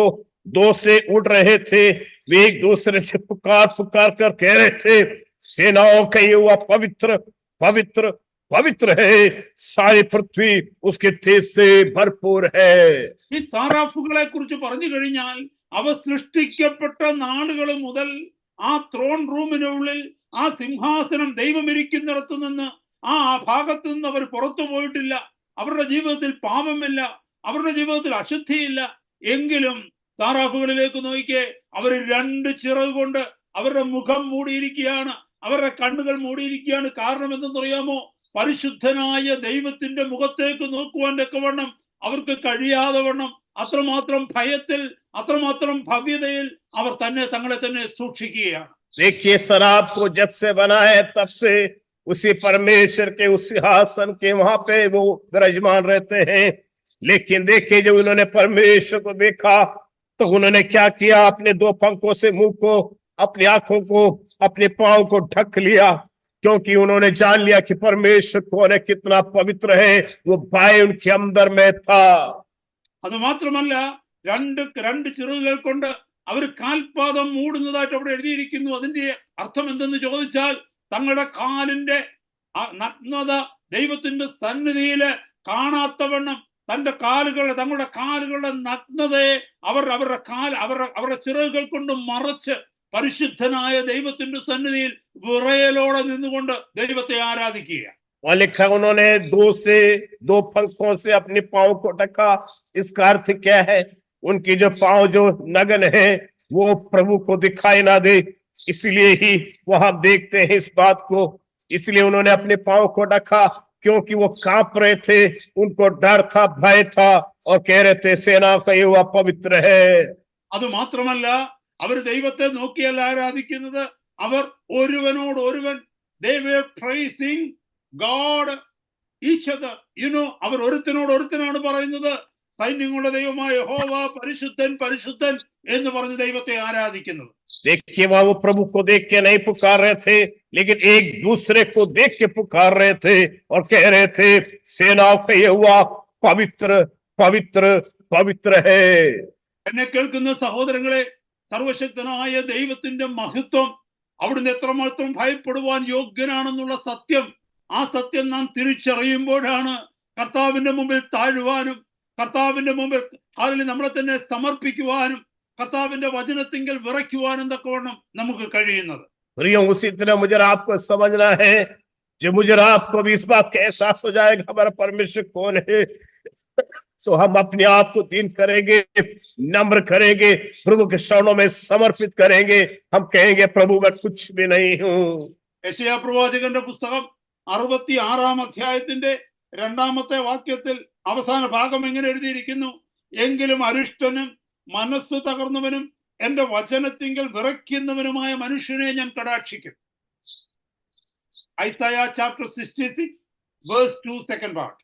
2 से उड़ रहे थे। वे एक दूसरे से पुकार पुकार कर कह रहे थे, सेनाओं का युवा पवित्र पवित्र पवित्र है, सारी पृथ्वी उसके तेज से भरपूर है। ഈ സാറാഫുകളെ കുറിച്ച് പറഞ്ഞു കഴിഞ്ഞാൽ, അവ സൃഷ്ടിക്കപ്പെട്ട നാളുകൾ മുതൽ ആ ത്രോൺ റൂമിനുള്ളിൽ ആ സിംഹാസനം ദൈവം ഇരിക്കുന്നിടത്തു നിന്ന് ആ ഭാഗത്തു നിന്ന് അവർ പുറത്തു പോയിട്ടില്ല. അവരുടെ ജീവിതത്തിൽ പാപമില്ല, അവരുടെ ജീവിതത്തിൽ അശുദ്ധിയില്ല. എങ്കിലും താറാവുകളിലേക്ക് നോക്കിയേ, അവർ 2 ചിറക് കൊണ്ട് അവരുടെ മുഖം മൂടിയിരിക്കുകയാണ്, അവരുടെ കണ്ണുകൾ മൂടിയിരിക്കുകയാണ്. കാരണം എന്തെന്നറിയാമോ? പരിശുദ്ധനായ ദൈവത്തിന്റെ മുഖത്തേക്ക് നോക്കുവാൻ തക്കവണ്ണം അവർക്ക് കഴിയാതെ വണ്ണം അത്രമാത്രം ഭയത്തിൽ, അത്രമാത്രം ഭവ്യതയിൽ അവർ തങ്ങളെ തന്നെ സൂക്ഷിക്കുകയാണ്. देखिए, शराब को जब से बना है तब से उसी परमेश्वर के उस सिंहासन के वहां पे वो विराजमान रहते हैं। लेकिन देखिए, जब उन्होंने परमेश्वर को देखा तो उन्होंने क्या किया? अपने 2 पंखों से मुंह को, अपनी आंखों को, अपने पांव को ढक लिया, क्योंकि उन्होंने जान लिया कि परमेश्वर कौन है, कितना पवित्र है। वो भय उनके अंदर में था। അത് മാത്രമല്ല, 2 ചിറകുകൾ കൊണ്ട് അവർ കാൽപാദം മൂടുന്നതായിട്ട് അവിടെ എഴുതിയിരിക്കുന്നു. അതിന്റെ അർത്ഥം എന്തെന്ന് ചോദിച്ചാൽ, തങ്ങളുടെ കാലിന്റെ നഗ്നത ദൈവത്തിന്റെ സന്നിധിയില് കാണാത്തവണ്ണം തങ്ങളുടെ കാലുകളുടെ നഗ്നതയെ അവരുടെ ചിറകുകൾ കൊണ്ട് മറച്ച് പരിശുദ്ധനായ ദൈവത്തിന്റെ സന്നിധിയിൽ വിറയലോടെ നിന്നുകൊണ്ട് ദൈവത്തെ ആരാധിക്കുക. और लिखा, उन्होंने 2 पंखों से अपने पाँव को ढका। इसका अर्थ क्या है? उनकी जो पाँव जो नग्न है वो प्रभु को दिखाई ना दे, इसलिए ही वो हम देखते हैं इस बात को। इसलिए उन्होंने अपने पाँव को ढका, क्योंकि वो कांप रहे थे, उनको डर था, भय था, और कह रहे थे सेना का यहोवा पवित्र है। അത് മാത്രമല്ല, അവർ ദൈവത്തെ നോക്കിയല്ല ആരാധിക്കുന്നത്, അവർ ഒരുവനോട് ഒരുവൻ they were praising God each other. അവർ ഒരുത്തനോട് ഒരുത്തനാണ് പറയുന്നത്, സൈന്യങ്ങളുടെ ദൈവമായ യഹോവ പരിശുദ്ധൻ പരിശുദ്ധൻ എന്ന് പറഞ്ഞ് ദൈവത്തെ ആരാധിക്കുന്നത്. देखिए, वहां वो प्रभु को देख के नहीं पुकार रहे थे, लेकिन एक दूसरे को देख के पुकार रहे थे और कह रहे थे सेनाओं का यहोवा पवित्र पवित्र पवित्र है। എന്നെ കേൾക്കുന്ന സഹോദരങ്ങളെ, സർവശക്തനായ ദൈവത്തിന്റെ മഹത്വം, അവിടുന്ന് എത്രമാത്രം ഭയപ്പെടുവാൻ യോഗ്യനാണെന്നുള്ള സത്യം, ആ സത്യം നാം തിരിച്ചറിയുമ്പോഴാണ് കർത്താവിന്റെ മുമ്പിൽ താഴുവാനും, കർത്താവിന്റെ മുമ്പിൽ അതിൽ നമ്മളെ തന്നെ സമർപ്പിക്കുവാനും, കർത്താവിന്റെ വചനത്തിങ്കൽ വിറയ്ക്കുവാനും തക്കവണ്ണം നമുക്ക് കഴിയുന്നത്. उसी तरह मुझे आपको समझना है, जो मुझे आपको भी इस बात का एहसास हो जाएगा हमारा परमेश्वर कौन है, तो हम अपने आप को दीन करेंगे, नम्र करेंगे, प्रभु के चरणों में समर्पित करेंगे। हम कहेंगे प्रभु मैं कुछ भी नहीं हूँ। യെശയ്യാ പ്രവാചകന്റെ പുസ്തകം 66-ാം അധ്യായത്തിന്റെ 2-ാമത്തെ വാക്യത്തിൽ അവസാന ഭാഗം എങ്ങനെ എഴുതിയിരിക്കുന്നു? എങ്കിലും അരിഷ്ടനും മനസ്സ് തകർന്നവനും എന്റെ വചനത്തിങ്കൽ വിറയ്ക്കുന്നവനുമായ മനുഷ്യനെ ഞാൻ കടാക്ഷിക്കും. Isaiah chapter 66 verse 2 second part.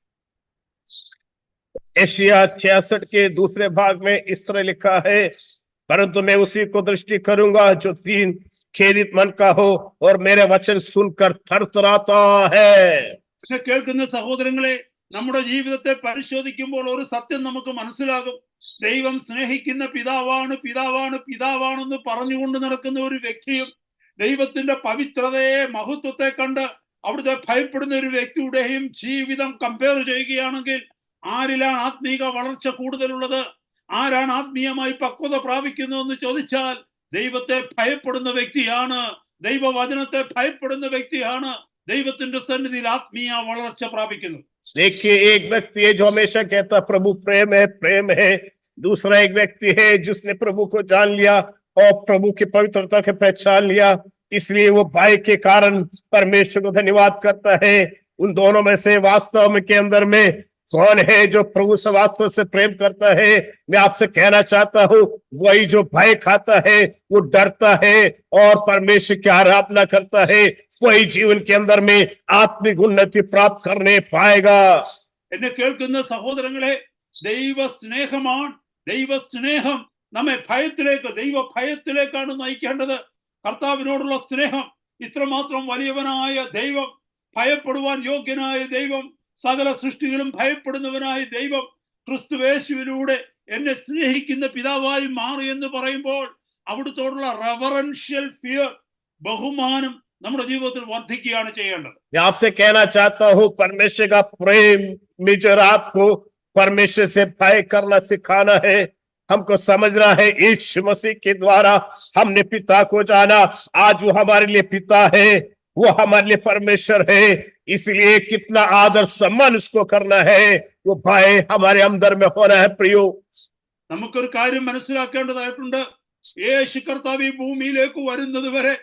Isaiah 66 के दूसरे भाग में इस तरह लिखा है, परंतु मैं उसी को दृष्टि करूंगा जो दीन खेदित मन का हो और मेरे वचन सुनकर थरथराता है। കേൾക്കുന്ന സഹോദരങ്ങളെ, നമ്മുടെ ജീവിതത്തെ പരിശോധിക്കുമ്പോൾ ഒരു സത്യം നമുക്ക് മനസ്സിലാകും. ദൈവം സ്നേഹിക്കുന്ന പിതാവാണ് പിതാവാണ് പിതാവാണെന്ന് പറഞ്ഞുകൊണ്ട് നടക്കുന്ന ഒരു വ്യക്തിയും, ദൈവത്തിന്റെ പവിത്രതയെ മഹത്വത്തെ കണ്ട് അവിടുത്തെ ഭയപ്പെടുന്ന ഒരു വ്യക്തിയുടെയും ജീവിതം കമ്പയർ ചെയ്യുകയാണെങ്കിൽ ആരിലാണ് ആത്മീക വളർച്ച കൂടുതലുള്ളത്, ആരാണ് ആത്മീയമായി പക്വത പ്രാപിക്കുന്നു എന്ന് ചോദിച്ചാൽ ദൈവത്തെ ഭയപ്പെടുന്ന വ്യക്തിയാണ്, ദൈവവചനത്തെ ഭയപ്പെടുന്ന വ്യക്തിയാണ് ദൈവത്തിന്റെ സന്നിധിയിൽ ആത്മീയ വളർച്ച പ്രാപിക്കുന്നത്. देखिए, एक व्यक्ति है जो हमेशा कहता प्रभु प्रेम है प्रेम है। दूसरा एक व्यक्ति है जिसने प्रभु को जान लिया और प्रभु की पवित्रता के पहचान लिया, इसलिए वो भय के कारण परमेश्वर को धन्यवाद करता है। उन दोनों में से वास्तव में के अंदर में कौन है जो प्रभु से वास्तव से प्रेम करता है? मैं आपसे कहना चाहता हूँ, वही जो भय खाता है, वो डरता है और परमेश्वर की आराधना करता है, वही जीवन के अंदर में आत्मिक उन्नति प्राप्त करने पाएगा। എന്നെ കേൾക്കുന്ന സഹോദരങ്ങളെ, ദൈവസ്നേഹം നമ്മെ ദൈവ ഭയത്തിലേക്കാണ് നയിക്കേണ്ടത്. കർത്താവിനോടുള്ള സ്നേഹം, ഇത്രമാത്രം വലിയവനായ ദൈവം, ഭയപ്പെടുവാൻ യോഗ്യനായ ദൈവം, സകല സൃഷ്ടികളും ഭയപ്പെടുന്നവനായ ദൈവം ക്രിസ്തുയേശുവിലൂടെ എന്നെ സ്നേഹിക്കുന്ന പിതാവായി മാറി എന്ന് പറയുമ്പോൾ അവിടുത്തോടുള്ള റെവറൻഷ്യൽ ഫിയർ, ബഹുമാനം നമ്മുടെ ജീവിതത്തിൽ വർദ്ധിക്കുകയാണ് ചെയ്യേണ്ടത്. मैं आपसे कहना चाहता हूँ, परमेश्वर का प्रेम मुझे आपको परमेश्वर से भय करना सिखाना है। हमको समझना है यीशु मसीह के द्वारा हमने पिता को जाना। आज वो हमारे लिए पिता है, वो हमारे लिए परमेश्वर है। इसलिए कितना आदर सम्मान उसको करना है, वो भय हमारे अंदर में होना है प्रियो। നമുക്കൊരു കാര്യം മനസ്സിലാക്കേണ്ടതായിട്ടുണ്ട്. യേശു കർത്താവ് ഈ ഭൂമിയിലേക്ക് വരുന്നത് വരെ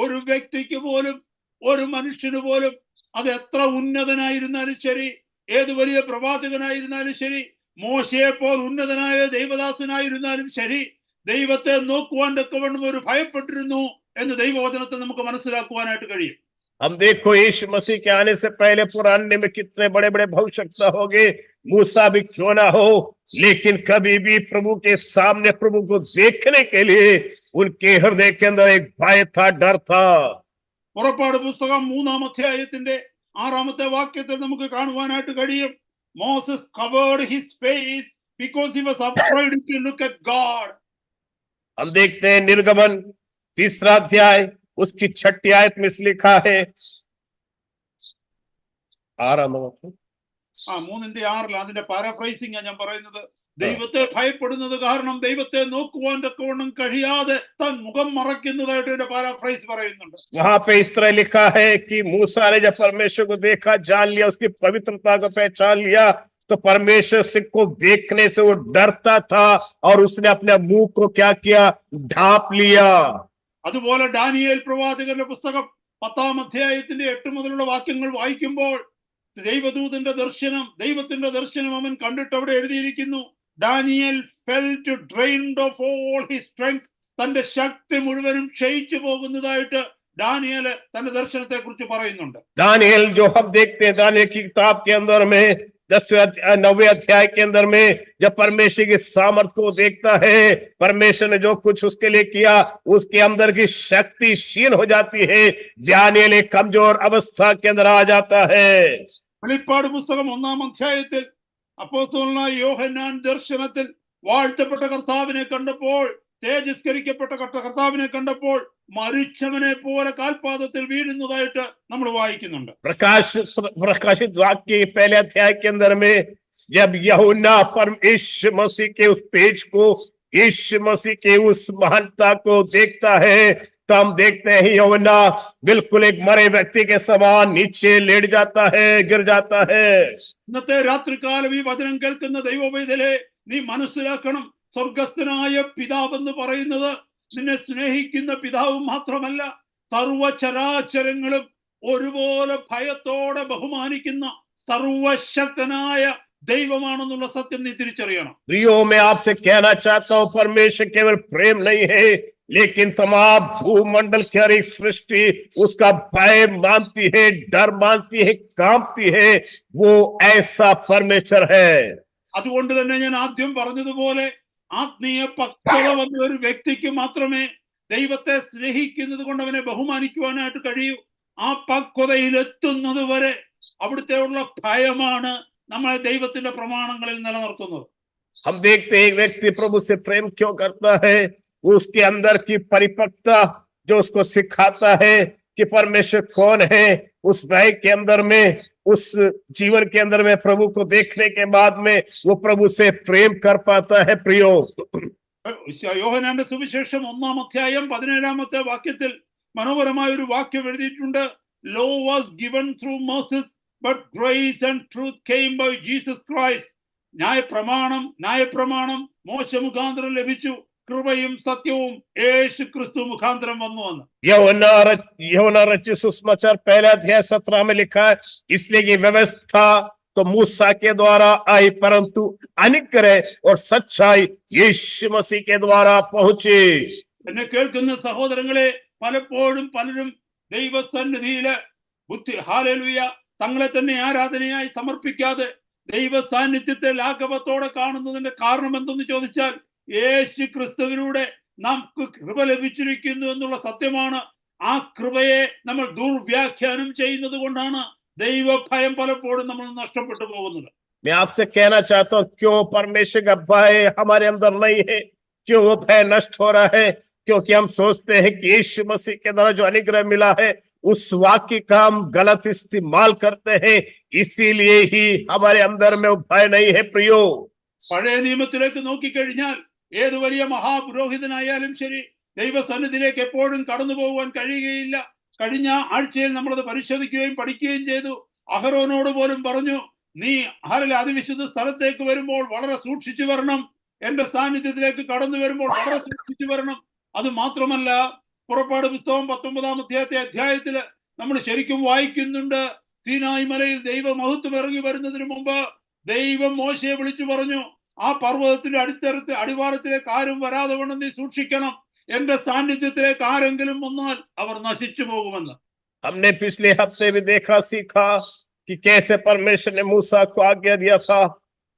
ഒരു വ്യക്തിക്ക് പോലും, ഒരു മനുഷ്യന് പോലും, അത് എത്ര ഉന്നതനായിരുന്നാലും ശരി, ഏത് വലിയ പ്രവാചകനായിരുന്നാലും ശരി, മോശയെ പോൽ ഉന്നതനായ ദൈവദാസനായിരുന്നാലും ശരി, ദൈവത്തെ നോക്കുവാൻ തക്കവണ്ണം ഒരു ഭയപ്പെട്ടിരുന്നു എന്ന് ദൈവവചനത്തിൽ നമുക്ക് മനസ്സിലാക്കുവാനായിട്ട് കഴിയും. हम देखो यीशु मसीह के आने से पहले पुराने में कितने बड़े बड़े भविष्यवक्ता हो गए, मूसा भी क्यों ना हो, लेकिन कभी भी प्रभु के सामने प्रभु को देखने के लिए उनके हृदय के अंदर एक भय था, डर था। പുറപ്പാട് പുസ്തകം 3-ാം അധ്യായത്തിന്റെ 6-ാമത്തെ വാക്യത്തിൽ നമുക്ക് കാണുവാനായിട്ട് കഴിയും. Moses covered his face because he was afraid to look at God. हम देखते हैं निर्गमन 3रा अध्याय उसकी 6ठी आयत में लिखा है, 3:6 അതിന്റെ പാരാഫ്രൈസിംഗ് ഞാൻ പറയുന്നത്. ദൈവത്തെ ഭയപ്പെടുന്നത് കാരണം ദൈവത്തെ നോക്കുവാൻ തക്കവണ്ണം കഴിയാതെ താൻ മുഖം മറയ്ക്കുന്നതായിട്ട് ഇതിന്റെ പാരാഫ്രൈസ് പറയുന്നുണ്ട്. वहां पे इस तरह लिखा है कि मूसा ने जब परमेश्वर को देखा, जान लिया, उसकी पवित्रता को पहचान लिया, तो परमेश्वर से को देखने से वो डरता था और उसने अपने मुंह को क्या किया, ढांप लिया। അതുപോലെ ദാനിയേൽ പ്രവാചകന്റെ പുസ്തകം 10-ാം അധ്യായത്തിന്റെ 8 മുതലുള്ള വാക്യങ്ങൾ വായിക്കുമ്പോൾ ദൈവത്തിന്റെ ദർശനം അവൻ കണ്ടിട്ട് അവിടെ എഴുതിയിരിക്കുന്നു, Daniel felt drained of all his strength. തന്റെ ശക്തി മുഴുവനും ക്ഷയിച്ചു പോകുന്നതായിട്ട് ദാനിയേൽ തന്റെ ദർശനത്തെ കുറിച്ച് പറയുന്നുണ്ട്. दानिएल जो हम देखते हैं दानिएल की किताब के अंदर में 9वें अध्याय के अंदर में जब परमेश्वर की सामर्थ को देखता है, परमेश्वर ने जो कुछ उसके लिए किया, उसके अंदर की शक्ति क्षीण हो जाती है, दानिएल एक कमजोर अवस्था के अंदर आ जाता है। വെളിപ്പാട് പുസ്തകം 1-ാം അധ്യായത്തിൽ അപ്പോസ്തലനായ യോഹന്നാൻ ദർശനത്തിൽ വാഴ്ത്തപ്പെട്ട കർത്താവിനെ കണ്ടപ്പോൾ, തേജസ്കരിക്കപ്പെട്ട കർത്താവിനെ കണ്ടപ്പോൾ മരിച്ചവനെ പോലെ കാൽപാദത്തിൽ വീഴുന്നതായിട്ട് നമ്മൾ വായിക്കുന്നുണ്ട്. प्रकाशित वाक्य के पहले अध्याय के अंदर में जब यूहन्ना परमेश्वर मसीह के उस तेज को, यीशु मसीह के उस महानता को देखता है, तो हम देखते हैं यूहन्ना बिल्कुल एक मरे व्यक्ति के समान नीचे लेट जाता है, गिर जाता है। ഇന്നത്തെ രാത്രികാലം ഈ വചനം കേൾക്കുന്ന ദൈവവേദലേ, നീ മനസ്സിലാക്കണം, സ്വർഗസ്ഥനായ പിതാവ് എന്ന് പറയുന്നത് നിന്നെ സ്നേഹിക്കുന്ന പിതാവ് മാത്രമല്ല, സർവചരാചരങ്ങളും ഒരുപോലെ ഭയത്തോടെ ബഹുമാനിക്കുന്ന സർവശക്തനായ ദൈവമാണെന്നുള്ള സത്യം നീ തിരിച്ചറിയണം. प्रियो, मैं आपसे कहना चाहता हूं, परमेश्वर केवल प्रेम नहीं है, लेकिन तमाम भूमंडल की हर एक सृष्टि उसका भय मानती है, डर मानती है, कांपती है। वो ऐसा परमेश्वर है। അതുകൊണ്ട് തന്നെ ഞാൻ ആദ്യം പറഞ്ഞതുപോലെ ആത്മീയ പക്വത വന്ന ഒരു വ്യക്തിക്ക് മാത്രമേ ദൈവത്തെ സ്നേഹിക്കുന്നത് കൊണ്ട് അവനെ ബഹുമാനിക്കുവാനായിട്ട് കഴിയൂ. ആ പക്വതയിൽ എത്തുന്നത് വരെ അവിടുത്തെ ഉള്ള ഭയമാണ് നമ്മളെ ദൈവത്തിന്റെ പ്രമാണങ്ങളിൽ നിലനിർത്തുന്നത്. हम देखते हैं एक व्यक्ति प्रभु से प्रेम क्यों करता है, उसके अंदर की परिपक्वता जो उसको सिखाता है कि परमेश्वर कौन है। उस भय के अंदर में, उस जीवन के अंदर में प्रभु को देखने के बाद में वो प्रभु से प्रेम कर पाता है। प्रियो, യോഹന്നാന്റെ സുവിശേഷം 1-ാം അധ്യായം 17-ാമത്തെ വാക്യത്തിൽ മനോഹരമായ ഒരു വാക്യം എഴുതിയിട്ടുണ്ട്. Law was given through Moses, but grace and truth came by Jesus Christ. ന്യായപ്രമാണം മോശ മുഖാന്തരം ലഭിച്ചു, കൃപയും സത്യവും യേശു ക്രിസ്തു മുഖാന്തരം വന്നു വന്ന്. यूहन्ना रचित सुसमाचार 1 अध्याय 17 में लिखा है, इसलिए ये व्यवस्था तो मूसा के द्वारा आई, परंतु अनुग्रह और सच्चाई यीशु मसीह के द्वारा पहुंची। എന്നെ കേൾക്കുന്ന സഹോദരങ്ങളെ, പലപ്പോഴും പലരും ദൈവസന്നിധിയില് ഹല്ലേലൂയ തങ്ങളെ തന്നെ ആരാധനയായി സമർപ്പിക്കാതെ ദൈവ സാന്നിധ്യത്തെ ലാഘവത്തോടെ കാണുന്നതിന്റെ കാരണം എന്തെന്ന് ചോദിച്ചാൽ, യേശു ക്രിസ്തുവിലൂടെ നമുക്ക് കൃപ ലഭിച്ചിരിക്കുന്നു എന്നുള്ള സത്യമാണ്. ആ കൃപയെ നമ്മൾ ദുർവ്യാഖ്യാനം ചെയ്യുന്നത് കൊണ്ടാണ് ദൈവഭയം പലപ്പോഴും നമ്മൾ നഷ്ടപ്പെട്ടു പോകുന്നത്. मैं आपसे कहना चाहता हूँ, क्यों परमेश्वर का भय हमारे अंदर नहीं है, क्यों वो भय नष्ट हो रहा है? क्योंकि हम सोचते हैं कि यीशु मसीह के द्वारा जो अनुग्रह मिला है, उस वाक्य का हम गलत इस्तेमाल करते हैं, इसीलिए ही हमारे अंदर में वो भय नहीं है। प्रियो, പഴയ നിയമത്തിലേക്ക് നോക്കിക്കഴിഞ്ഞാൽ ഏത് വലിയ മഹാപുരോഹിതനായാലും ശരി, ദൈവസന്നിധിയിലേക്ക് എപ്പോഴും കടന്നു പോകുവാൻ കഴിയുകയില്ല. കഴിഞ്ഞ ആഴ്ചയിൽ നമ്മളത് പരിശോധിക്കുകയും പഠിക്കുകയും ചെയ്തു. അഹരോനോട് പോലും പറഞ്ഞു, നീ അതിവിശുദ്ധ സ്ഥലത്തേക്ക് വരുമ്പോൾ വളരെ സൂക്ഷിച്ചു വരണം, എന്റെ സാന്നിധ്യത്തിലേക്ക് കടന്നു വരുമ്പോൾ വളരെ സൂക്ഷിച്ചു വരണം. അത് മാത്രമല്ല, പുറപ്പാട് പുസ്തകം 19 അധ്യായത്തില് നമ്മൾ ശരിക്കും വായിക്കുന്നുണ്ട്, സീനായി മലയിൽ ദൈവമഹത്വം ഇറങ്ങി വരുന്നതിന് മുമ്പ് ദൈവം മോശയെ വിളിച്ചു പറഞ്ഞു, ആ പർവ്വതത്തിന്റെ അടിവാരത്തിലേക്ക് ആരും വരാതെ കൊണ്ട് നീ സൂക്ഷിക്കണം, എന്റെ സാന്നിധ്യത്തിലേക്ക് ആരെങ്കിലും വന്നാൽ അവർ നശിച്ചു പോകുമെന്ന്. हमने पिछले हफ्ते भी देखा सीखा कि कैसे परमेश्वर ने मूसा को आज्ञा दिया था।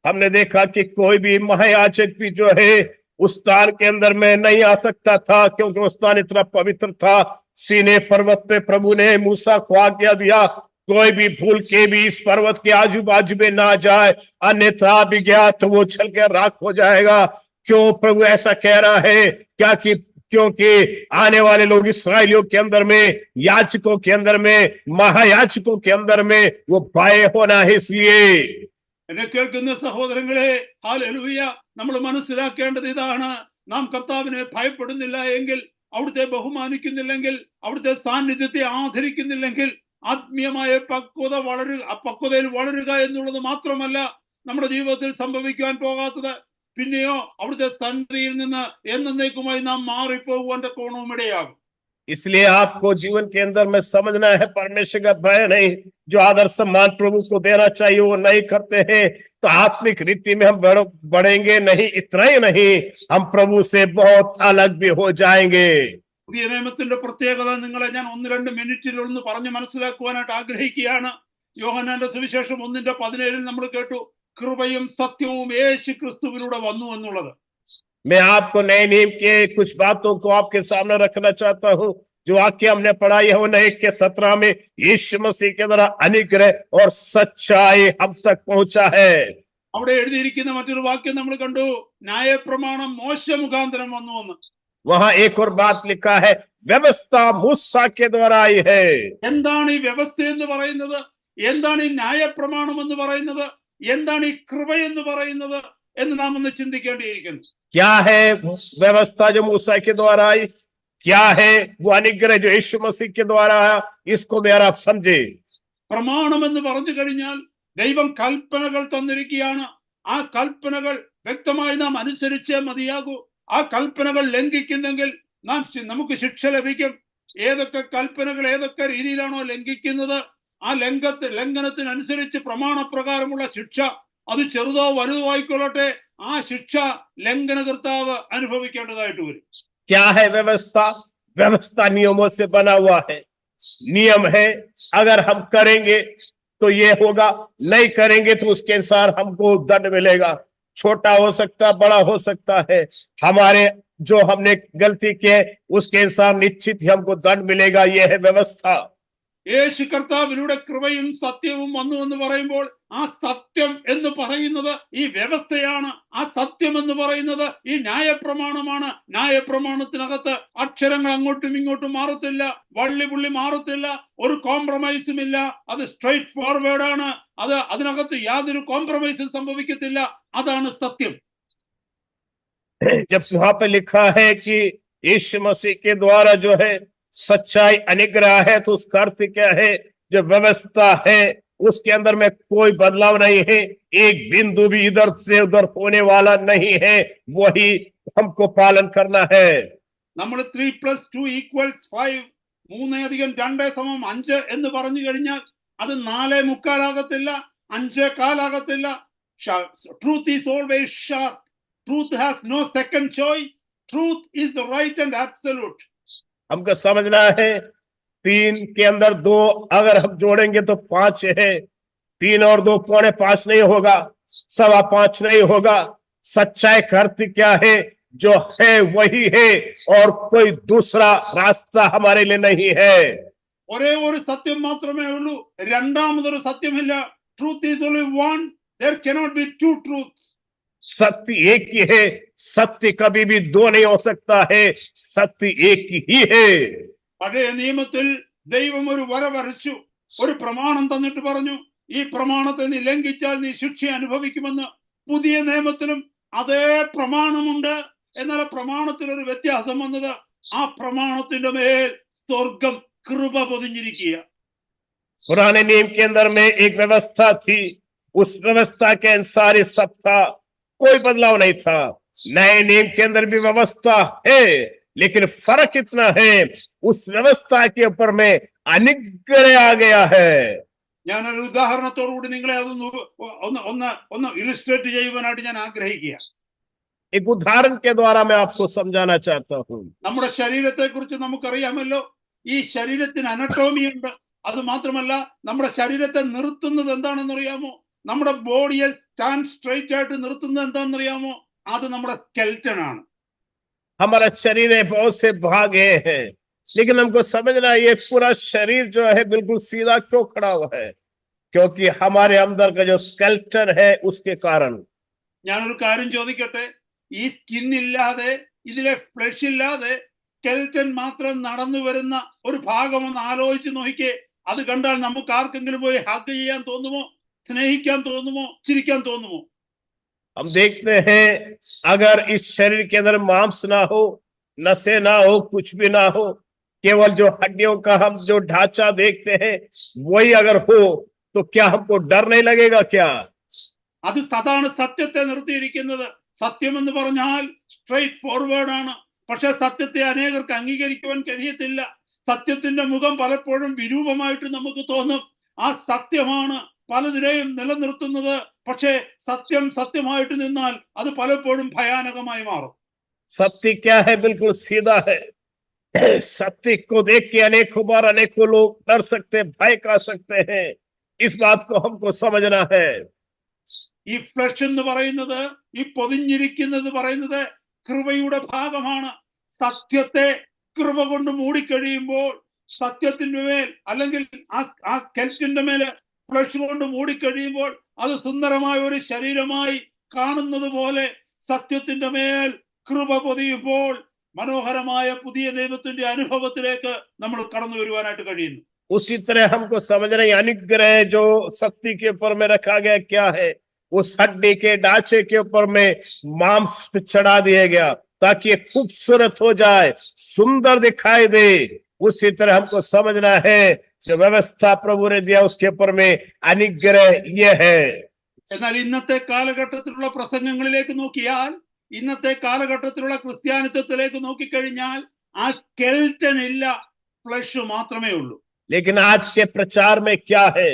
हमने देखा कि कोई भी महायाजक भी जो है उस स्थान के अंदर में नहीं आ सकता था, क्योंकि वो स्थान इतना पवित्र था। सीने पर्वत पे प्रभु ने मूसा को आज्ञा दिया, कोई भी भूल के भी इस पर्वत के आजू बाजू में ना जाए, अन्यथा भी गया तो वो छल के राख हो जाएगा। क्यों प्रभु ऐसा कह रहा है? क्या कि क्योंकि आने वाले लोग इस्राएलियों के अंदर में, याजकों के अंदर में, महायाजकों के अंदर में वो भय होना है। इसलिए എന്നെ കേൾക്കുന്ന സഹോദരങ്ങളെ, ഹല്ലേലൂയ, നമ്മൾ മനസ്സിലാക്കേണ്ടത് ഇതാണ്. നാം കർത്താവിനെ ഭയപ്പെടുന്നില്ല എങ്കിൽ, അവിടുത്തെ ബഹുമാനിക്കുന്നില്ലെങ്കിൽ, അവിടുത്തെ സാന്നിധ്യത്തെ ആദരിക്കുന്നില്ലെങ്കിൽ, ആത്മീയമായ പക്വതയിൽ വളരുക എന്നുള്ളത് മാത്രമല്ല നമ്മുടെ ജീവിതത്തിൽ സംഭവിക്കാൻ പോകാത്തത്, പിന്നെയോ അവിടുത്തെ സന്നിധിയിൽ നിന്ന് എന്നേക്കുമായി നാം മാറിപ്പോകുവാൻ കോണവും ഇടയാകും. इसलिए आपको जीवन के अंदर में समझना है, परमेश्वर का भय नहीं, जो आदर सम्मान प्रभु को देना चाहिए वो नहीं करते हैं, तो आत्मिक रीति में हम बढ़ेंगे नहीं। इतना ही नहीं, हम प्रभु से बहुत अलग भी हो जाएंगे। പുതിയ നിയമത്തിന്റെ പ്രത്യേകത നിങ്ങളെ ഞാൻ 1-2 മിനിറ്റിൽ ഒന്ന് പറഞ്ഞ് മനസ്സിലാക്കുവാനായിട്ട് ആഗ്രഹിക്കുകയാണ്. യോഹന്നാന്റെ സുവിശേഷം 1:17 നമ്മൾ കേട്ടു, കൃപയും സത്യവും യേശു ക്രിസ്തുവിലൂടെ വന്നു എന്നുള്ളത്. मैं आपको नए नियम के कुछ बातों को आपके सामने रखना चाहता हूं। जो वाक्य हमने पढ़ाई है वो 1:17 में यीशु मसीह के द्वारा अनुग्रह और सच्चाई हम तक पहुंचा है। അവിടെ എഴുതിയിരിക്കുന്ന മറ്റൊരു വാക്യം നമ്മൾ കണ്ടു, ന്യായപ്രമാണം മോശ മുഖാന്തരം വന്നു എന്ന്. वहां एक और बात लिखा है, व्यवस्था मूसा के द्वारा आई है। എന്താണ് ഈ വ്യവസ്ഥ എന്ന് പറയുന്നത്? എന്താണ് ഈ ന്യായപ്രമാണം എന്ന് പറയുന്നത്? എന്താണ് ഈ കൃപ എന്ന് പറയുന്നത് എന്ന് നാം ഒന്ന് ചിന്തിക്കേണ്ടിയിരിക്കുന്നു. क्या है व्यवस्था जो मूसा के द्वारा आई? क्या है वो अनुग्रह जो यीशु मसीह के द्वारा आया? इसको मेरा आप समझे। പ്രമാണം എന്ന് പറഞ്ഞു കഴിഞ്ഞാൽ ദൈവം കൽപ്പനകൾ തന്നിരിക്കുകയാണ്. ആ കൽപ്പനകൾ വ്യക്തമായി നാം അനുസരിച്ചേ മതിയാകൂ. ആ കൽപ്പനകൾ ലംഘിക്കുന്നെങ്കിൽ നമുക്ക് ശിക്ഷ ലഭിക്കും. ഏതൊക്കെ കൽപ്പനകൾ ഏതൊക്കെ രീതിയിലാണോ ലംഘിക്കുന്നത്, ആ ലംഘനത്തിനനുസരിച്ച് പ്രമാണപ്രകാരമുള്ള ശിക്ഷ, അത് ചെറുതോ വലുതോ ആയിക്കൊള്ളട്ടെ, ആ ശിക്ഷ ലംഘനകർത്താവ് അനുഭവിക്കേണ്ടതായിട്ട് വരും. क्या है व्यवस्था? व्यवस्था नियमों से बना हुआ है। नियम है, अगर हम करेंगे तो ये होगा, नहीं करेंगे तो उसके अनुसार हमको दंड मिलेगा। छोटा हो सकता, बड़ा हो सकता है। हमारे जो हमने गलती की उसके अनुसार निश्चित ही हमको दंड मिलेगा। यह है व्यवस्था। യേശു കർത്താവിലൂടെ കൃപയും സത്യവും വന്നു എന്ന് പറയുമ്പോൾ ആ സത്യം എന്ന് പറയുന്നത് ഈ വ്യവസ്ഥയാണ്. ആ സത്യം എന്ന് പറയുന്നത് ഈ ന്യായപ്രമാണമാണ്. ന്യായപ്രമാണത്തിനകത്ത് അക്ഷരങ്ങൾ അങ്ങോട്ടും ഇങ്ങോട്ടും മാറത്തില്ല, വള്ളിപുള്ളി മാറത്തില്ല, ഒരു കോംപ്രമൈസും ഇല്ല. അത് സ്ട്രൈറ്റ് ഫോർവേഡ് ആണ്. അതിനകത്ത് യാതൊരു കോംപ്രമൈസും സംഭവിക്കത്തില്ല. അതാണ് സത്യം. जब वहां पे लिखा है कि यीशु मसीह के द्वारा जो है सच्चाई अनुग्रह है, तो उसका अर्थ क्या है? जो व्यवस्था है उसके अंदर में कोई बदलाव नहीं है, एक बिंदु भी इधर से उधर होने वाला नहीं है, वही हमको पालन करना है। നമ്മൾ 3 + 2 = 5, 3 + 2 = 5 എന്ന് പറഞ്ഞു കഴിഞ്ഞാൽ അത് 4.25 ആകത്തില്ല, 5.25 ആകത്തില്ല. Truth is always sharp. Truth has no second choice. Truth is the right and absolute. हमको समझना है 3 के अंदर 2 अगर हम जोड़ेंगे तो 5 है। 3 और 2 = 5 नहीं होगा, 5.25 नहीं होगा। सच्चाई का अर्थ क्या है? जो है वही है और कोई दूसरा रास्ता हमारे लिए नहीं है। ഒരേ ഒരു സത്യം മാത്രമേ ഉള്ളൂ, രണ്ടാമതൊരു സത്യമില്ല. Truth is only one. There cannot be two truths. सत्य एक ही है, सत्य कभी भी 2 नहीं हो सकता है, सत्य एक ही है। പഴയ നിയമത്തിൽ ദൈവം ഒരു വര വരച്ചു, ഒരു പ്രമാണം തന്നിട്ട് പറഞ്ഞു, ഈ പ്രമാണത്തെ നീ ലംഘിച്ചാൽ നീ ശിക്ഷ അനുഭവിക്കുമെന്ന്. പുതിയ നിയമത്തിലും അതേ പ്രമാണമുണ്ട്. എന്നാൽ പ്രമാണത്തിൽ ഒരു വ്യത്യാസം വന്നത്, ആ പ്രമാണത്തിന്റെ മേൽ സ്വർഗം കൃപ പൊതിഞ്ഞിരിക്കുക. पुराने नियम के अंदर में एक व्यवस्था थी, उस व्यवस्था के अनुसार ये सब था, कोई बदलाव नहीं था। नए नियम के अंदर भी व्यवस्था है, लेकिन फर्क इतना है, उस व्यवस्था के ऊपर में अनुग्रह आ गया है। ഞാനൊരു ഉദാഹരണത്തോടുകൂടി നിങ്ങളെ അതൊന്ന് ഒന്ന് ഒന്ന് ഒന്ന് ഇലിസ്ട്രേറ്റ് ചെയ്യുവാനായിട്ട് ഞാൻ ആഗ്രഹിക്കുക. एक उदाहरण के द्वारा मैं आपको समझाना चाहता हूँ। നമ്മുടെ ശരീരത്തെ കുറിച്ച് നമുക്കറിയാമല്ലോ. ഈ ശരീരത്തിന് അനട്ടോമി ഉണ്ട്. അത് മാത്രമല്ല, നമ്മുടെ ശരീരത്തെ നിർത്തുന്നത് എന്താണെന്ന് അറിയാമോ? നമ്മുടെ ബോഡിയെ സ്റ്റാൻഡ് സ്ട്രൈറ്റ് ആയിട്ട് നിർത്തുന്നത് എന്താണെന്ന് അറിയാമോ? അത് നമ്മുടെ സ്കെൽറ്റൻ ആണ്. हमारा शरीर है, बहुत से भाग हैं, लेकिन हमको समझना ये पूरा शरीर जो है बिल्कुल सीधा क्यों खड़ा हुआ है? क्योंकि हमारे अंदर का जो स्केल्टन है उसके कारण। ഞാനൊരു കാര്യം ചോദിക്കട്ടെ. ഈ സ്കിൻ ഇല്ലാതെ, ഇതിലെ ഫ്ലഷ് ഇല്ലാതെ സ്കെൽറ്റൻ മാത്രം നടന്നു വരുന്ന ഒരു ഭാഗം ഒന്ന് ആലോചിച്ച് നോക്കിക്കേ. അത് കണ്ടാൽ നമുക്ക് ആർക്കെങ്കിലും പോയി ഹഗ് ചെയ്യാൻ തോന്നുമോ? സ്നേഹിക്കാൻ തോന്നുമോ? ചിരിക്കാൻ തോന്നുമോ? हम देखते हैं, अगर इस शरीर के अंदर मांस ना हो, नसें ना हो, कुछ भी ना हो, केवल जो हड्डियों का हम जो ढांचा देखते हैं वही अगर हो, तो क्या हमको डर नहीं लगेगा क्या? അത് അതാണ് സത്യത്തെ നിർത്തിയിരിക്കുന്നത്. സത്യം എന്ന് പറഞ്ഞാൽ സ്ട്രൈറ്റ് ഫോർവേഡ് ആണ്. പക്ഷെ സത്യത്തെ അനേകർക്ക് അംഗീകരിക്കുവാൻ കഴിയത്തില്ല. സത്യത്തിന്റെ മുഖം പലപ്പോഴും വിരൂപമായിട്ട് നമുക്ക് തോന്നും. ആ സത്യമാണ് പലതിനെയും നിലനിർത്തുന്നത്. പക്ഷേ സത്യം സത്യമായിട്ട് നിന്നാൽ അത് പലപ്പോഴും ഭയാനകമായി മാറും. सत्य क्या है? बिल्कुल सीधा है। सत्य को देख के अनेकों बार अनेकों लोग डर सकते, भय खा सकते हैं। इस बात को हमको समझना है। ഈ ഫ്ലഷ് എന്ന് പറയുന്നത്, ഈ പൊതിഞ്ഞിരിക്കുന്നത് പറയുന്നത് കൃപയുടെ ഭാഗമാണ്. സത്യത്തെ കൃപ കൊണ്ട് മൂടിക്കഴിയുമ്പോൾ, സത്യത്തിന്റെ മേൽ അല്ലെങ്കിൽ ആ സ്കെൽറ്റന്റെ മേല് ഫ്ലഷ് കൊണ്ട് മൂടിക്കഴിയുമ്പോൾ അത് സുന്ദരമായ ഒരു ശരീരമായി കാണുന്നത് പോലെ സത്യത്തിന്റെ മേൽ കൃപ പൊതിയുമ്പോൾ മനോഹരമായ പുതിയ നിയമത്തിന്റെ അനുഭവത്തിലേക്ക് നമ്മൾ കടന്നു വരുവാനായിട്ട് കഴിയുന്നു. उसी तरह हमको समझना, अनुग्रह जो सत्य के ऊपर में रखा गया क्या है? उस हड्डी के ढांचे के ऊपर में मांस चढ़ा दिया गया ताकि ये खूबसूरत हो जाए, सुंदर दिखाई दे। उसी तरह हमको समझना है, जो व्यवस्था प्रभु ने दिया उसके ऊपर में अनुग्रह ये है। എന്നാൽ ഇന്നത്തെ കാലഘട്ടത്തിലുള്ള പ്രസംഗങ്ങളിലേക്ക് നോക്കിയാൽ, ഇന്നത്തെ കാലഘട്ടത്തിലുള്ള ക്രിസ്ത്യാനിത്വത്തിലേക്ക് നോക്കിക്കഴിഞ്ഞാൽ ആ സ്കെൽറ്റൻ ഇല്ല, ഫ്ലഷ് മാത്രമേ ഉള്ളൂ. लेकिन आज के प्रचार में क्या है?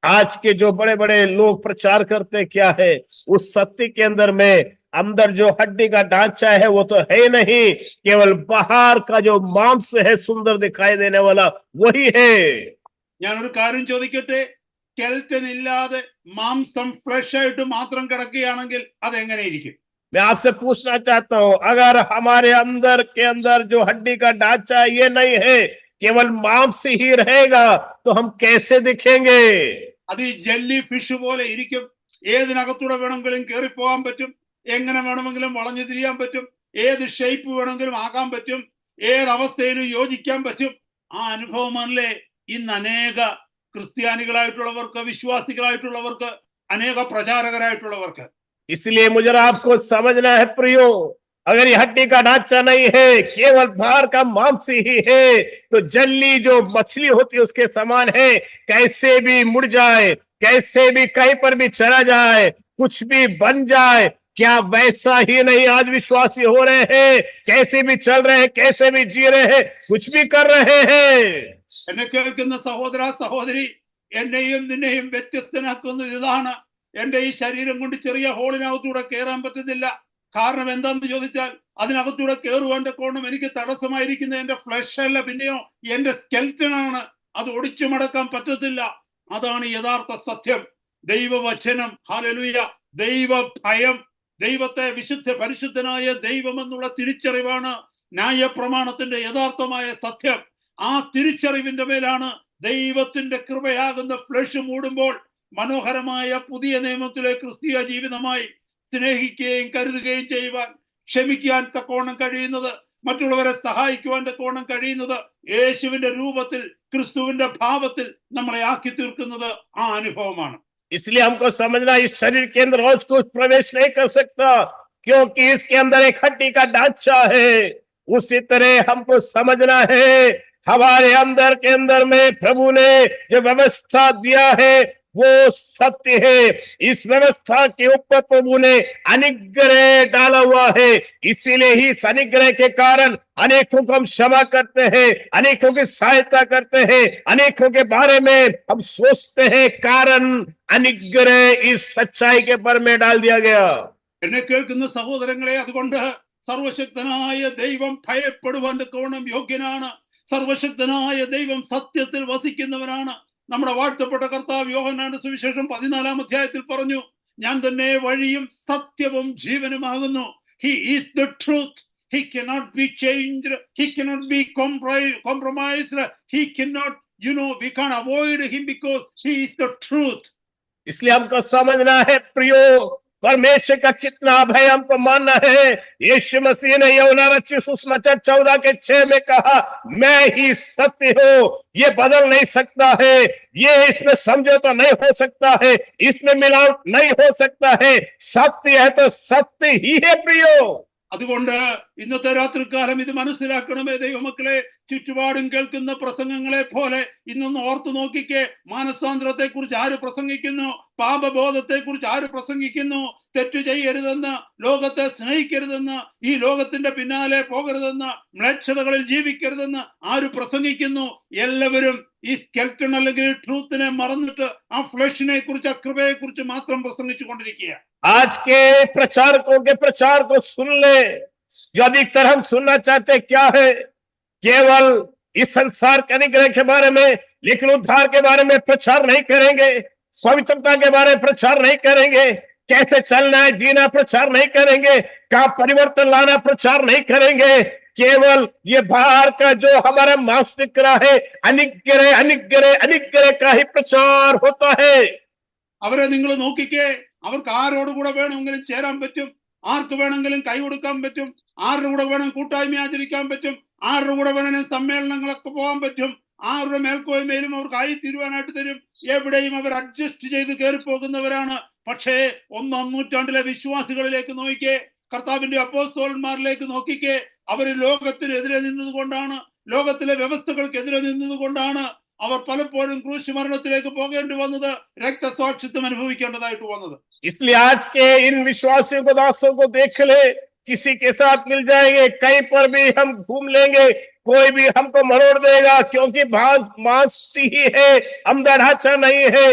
आज के जो बड़े बड़े लोग प्रचार करते क्या है? उस सत्य के अंदर में अंदर जो हड्डी का ढांचा है वो तो है नहीं, केवल बाहर का जो मांस है सुंदर दिखाई देने वाला वही है। ഞാനൊരു കാര്യം ചോദിക്കട്ടെ. സ്കെൽറ്റൻ ഇല്ലാതെ മാംസം ഫ്ലഷ് ആയിട്ട് മാത്രം കിടക്കുകയാണെങ്കിൽ അതെങ്ങനെയിരിക്കും? मैं आपसे पूछना चाहता हूं, अगर हमारे अंदर के अंदर जो हड्डी का ढांचा ये नहीं है, केवल मांस ही रहेगा, तो हम कैसे दिखेंगे? അത് ഈ ജെല്ലി ഫിഷ് പോലെ ഇരിക്കും. ഏതിനകത്തൂടെ വേണമെങ്കിലും കയറിപ്പോകാൻ പറ്റും, എങ്ങനെ വേണമെങ്കിലും വളഞ്ഞു തിരിയാൻ പറ്റും, ഏത് ഷേപ്പ് വേണമെങ്കിലും ആകാൻ പറ്റും, ഏതവസ്ഥയിലും യോജിക്കാൻ പറ്റും. ആ അനുഭവമല്ലേ ഇന്ന് അനേക ക്രിസ്ത്യാനികളായിട്ടുള്ളവർക്ക്, വിശ്വാസികളായിട്ടുള്ളവർക്ക്, അനേക പ്രചാരകരായിട്ടുള്ളവർക്ക്. इसलिए मुझे आपको समझना है प्रियो, अगर ये हड्डी का ढांचा नहीं है, केवल बाहर का मांस ही है, तो जल्ली जो मछली होती है उसके समान है। कैसे भी मुड़ जाए, कैसे भी कहीं पर भी चला जाए, कुछ भी बन जाए, क्या वैसा ही नहीं आज विश्वासी हो रहे हैं? कैसे भी चल रहे हैं, कैसे भी जी रहे हैं, कुछ भी कर रहे हैं। എന്നെ കേൾക്കുന്ന സഹോദര സഹോദരി, എന്നെയും നിന്നെയും വ്യത്യസ്തനാക്കുന്നത് ഇതാണ്. എന്റെ ഈ ശരീരം കൊണ്ട് ചെറിയ ഹോളിനകത്തൂടെ കയറാൻ പറ്റുന്നില്ല. കാരണം എന്താണെന്ന് ചോദിച്ചാൽ, അതിനകത്തൂടെ കയറുവാന്റെ കോണം എനിക്ക് തടസ്സമായിരിക്കുന്നത് എന്റെ ഫ്ലഷ് അല്ല, പിന്നെയോ എന്റെ സ്കെൽറ്റൻ ആണ്. അത് ഒടിച്ചു മടക്കാൻ പറ്റത്തില്ല. അതാണ് യഥാർത്ഥ സത്യം. ദൈവവചനം, ഹല്ലേലൂയ, ദൈവ ഭയം, ദൈവത്തെ പരിശുദ്ധനായ ദൈവം എന്നുള്ള തിരിച്ചറിവാണ് ന്യായപ്രമാണത്തിന്റെ യഥാർത്ഥമായ സത്യം. ആ തിരിച്ചറിവിന്റെ മേലാണ് ദൈവത്തിന്റെ കൃപയാകുന്ന ഫ്ലഷ് മൂടുമ്പോൾ മനോഹരമായ പുതിയ നിയമത്തിലെ ക്രിസ്തീയ ജീവിതമായി സ്നേഹിക്കുകയും കരുതുകയും ചെയ്യുവാൻ, ക്ഷമിക്കാൻ തക്കോണം കഴിയുന്നത്, മറ്റുള്ളവരെ സഹായിക്കുവാൻ തക്കോണം കഴിയുന്നത്, യേശുവിന്റെ രൂപത്തിൽ, ക്രിസ്തുവിന്റെ ഭാവത്തിൽ നമ്മളെ ആക്കി തീർക്കുന്നത് ആ അനുഭവമാണ്. इसलिए हमको समझना, इस शरीर के अंदर रोज कुछ प्रवेश नहीं कर सकता, क्योंकि इसके अंदर एक हड्डी का ढांचा है। उसी तरह हमको समझना है, हमारे अंदर के अंदर में प्रभु ने जो व्यवस्था दिया है वो सत्य है। इस व्यवस्था के ऊपर प्रभु ने अनुग्रह डाला हुआ है, इसीलिए ही इस अनुग्रह के कारण अनेकों को हम क्षमा करते हैं, अनेकों की सहायता करते हैं, अनेकों के बारे में हम सोचते हैं, कारण अनुग्रह इस सच्चाई के पर में डाल दिया गया। എന്നെ കേൾക്കുന്ന സഹോദരങ്ങളെ, അതുകൊണ്ട് സർവശക്തനായ ദൈവം ഭയപ്പെടുവാൻ തക്കവണ്ണം യോഗ്യനാണ്. സർവശക്തനായ ദൈവം സത്യത്തിൽ വസിക്കുന്നവനാണ്. നമ്മുടെ വാഴ്ത്തപ്പെട്ട കർത്താവ് യോഹന്നാന്റെ സുവിശേഷം 14-ാം അധ്യായത്തിൽ പറഞ്ഞു, ഞാൻ തന്നെ വഴിയും സത്യവും ജീവനുമാകുന്നു. He is the truth. He cannot be changed. He cannot be compromised. He cannot, we can't avoid him because he is the truth. इसलिए हमको समझना है प्रियो, परमेश्वर का कितना भय हमको मानना है। यीशु मसीह ने यूहन्ना रचित सुसमाचार 14:6 में कहा, मैं ही सत्य हूं, ये बदल नहीं सकता है, ये इसमें समझौता नहीं हो सकता है, इसमें मिलावट नहीं हो सकता है, सत्य है तो सत्य ही है प्रियो। അതുകൊണ്ട് ഇന്നത്തെ രാത്രികാലം ഇത് മനസ്സിലാക്കണമേ ദൈവമക്കളെ. ചുറ്റുപാടും കേൾക്കുന്ന പ്രസംഗങ്ങളെ പോലെ ഇന്നൊന്ന് ഓർത്തു നോക്കിക്കേ. മാനസാന്തരത്തെ കുറിച്ച് ആര് പ്രസംഗിക്കുന്നു? പാപബോധത്തെ കുറിച്ച് ആര് പ്രസംഗിക്കുന്നു? തെറ്റു ചെയ്യരുതെന്ന്, ലോകത്തെ സ്നേഹിക്കരുതെന്ന്, ഈ ലോകത്തിന്റെ പിന്നാലെ പോകരുതെന്ന്, മ്ലേച്ഛതകളിൽ ജീവിക്കരുതെന്ന് ആര് പ്രസംഗിക്കുന്നു? എല്ലാവരും ഈ സ്കെൽട്ടൺ അല്ലെങ്കിൽ ട്രൂത്തിനെ മറന്നിട്ട് ആ ഫ്ലഷിനെ കുറിച്ച്, ആ കൃപയെ കുറിച്ച് മാത്രം പ്രസംഗിച്ചു കൊണ്ടിരിക്കുക. आज के प्रचारकों के प्रचार को सुन ले। जो अधिकतर हम सुनना चाहते क्या है? केवल इस संसार के अनुग्रह के बारे में, लेकिन उद्धार के बारे में प्रचार नहीं करेंगे, पवित्रता के बारे में प्रचार नहीं करेंगे, कैसे चलना है जीना प्रचार नहीं करेंगे, कहाँ परिवर्तन लाना प्रचार नहीं करेंगे। केवल ये बाहर का जो हमारा मांस दिख रहा है, अनुग्रह अनुग्रह अनुग्रह का ही प्रचार होता है। അവരെ നിങ്ങൾ നോക്കിക്കേ. അവർക്ക് ആരോട് കൂടെ വേണമെങ്കിലും ചേരാൻ പറ്റും, ആർക്ക് വേണമെങ്കിലും കൈ കൊടുക്കാൻ പറ്റും, ആരുടെ കൂടെ വേണം കൂട്ടായ്മ ആചരിക്കാൻ പറ്റും, ആരുടെ കൂടെ വേണമെങ്കിലും സമ്മേളനങ്ങളൊക്കെ പോകാൻ പറ്റും, ആരുടെ മേൽക്കോയ്മയിലും അവർക്ക് ആയി തീരുവാനായിട്ട് തരും. എവിടെയും അവർ അഡ്ജസ്റ്റ് ചെയ്ത് കയറി പോകുന്നവരാണ്. പക്ഷേ 1-ാം നൂറ്റാണ്ടിലെ വിശ്വാസികളിലേക്ക് നോക്കിക്കേ, കർത്താവിന്റെ അപ്പോസ്തലന്മാരിലേക്ക് നോക്കിക്കേ. അവർ ലോകത്തിനെതിരെ നിന്നത് കൊണ്ടാണ്, ലോകത്തിലെ വ്യവസ്ഥകൾക്കെതിരെ നിന്നത് കൊണ്ടാണ് അവർ പലപ്പോഴും ക്രൂശ് മരണത്തിലേക്ക് പോകേണ്ടി വന്നത്, രക്തസാക്ഷിത്വം അനുഭവിക്കേണ്ടതായിട്ട് വന്നത്. इसलिए आज के इन विश्वासियों को, दासों को देख ले, किसी के साथ मिल जाएंगे, कहीं पर भी हम घूम लेंगे, कोई भी हमको मरोड़ देगा, क्योंकि मांस ही है, अंदर ढांचा नहीं है।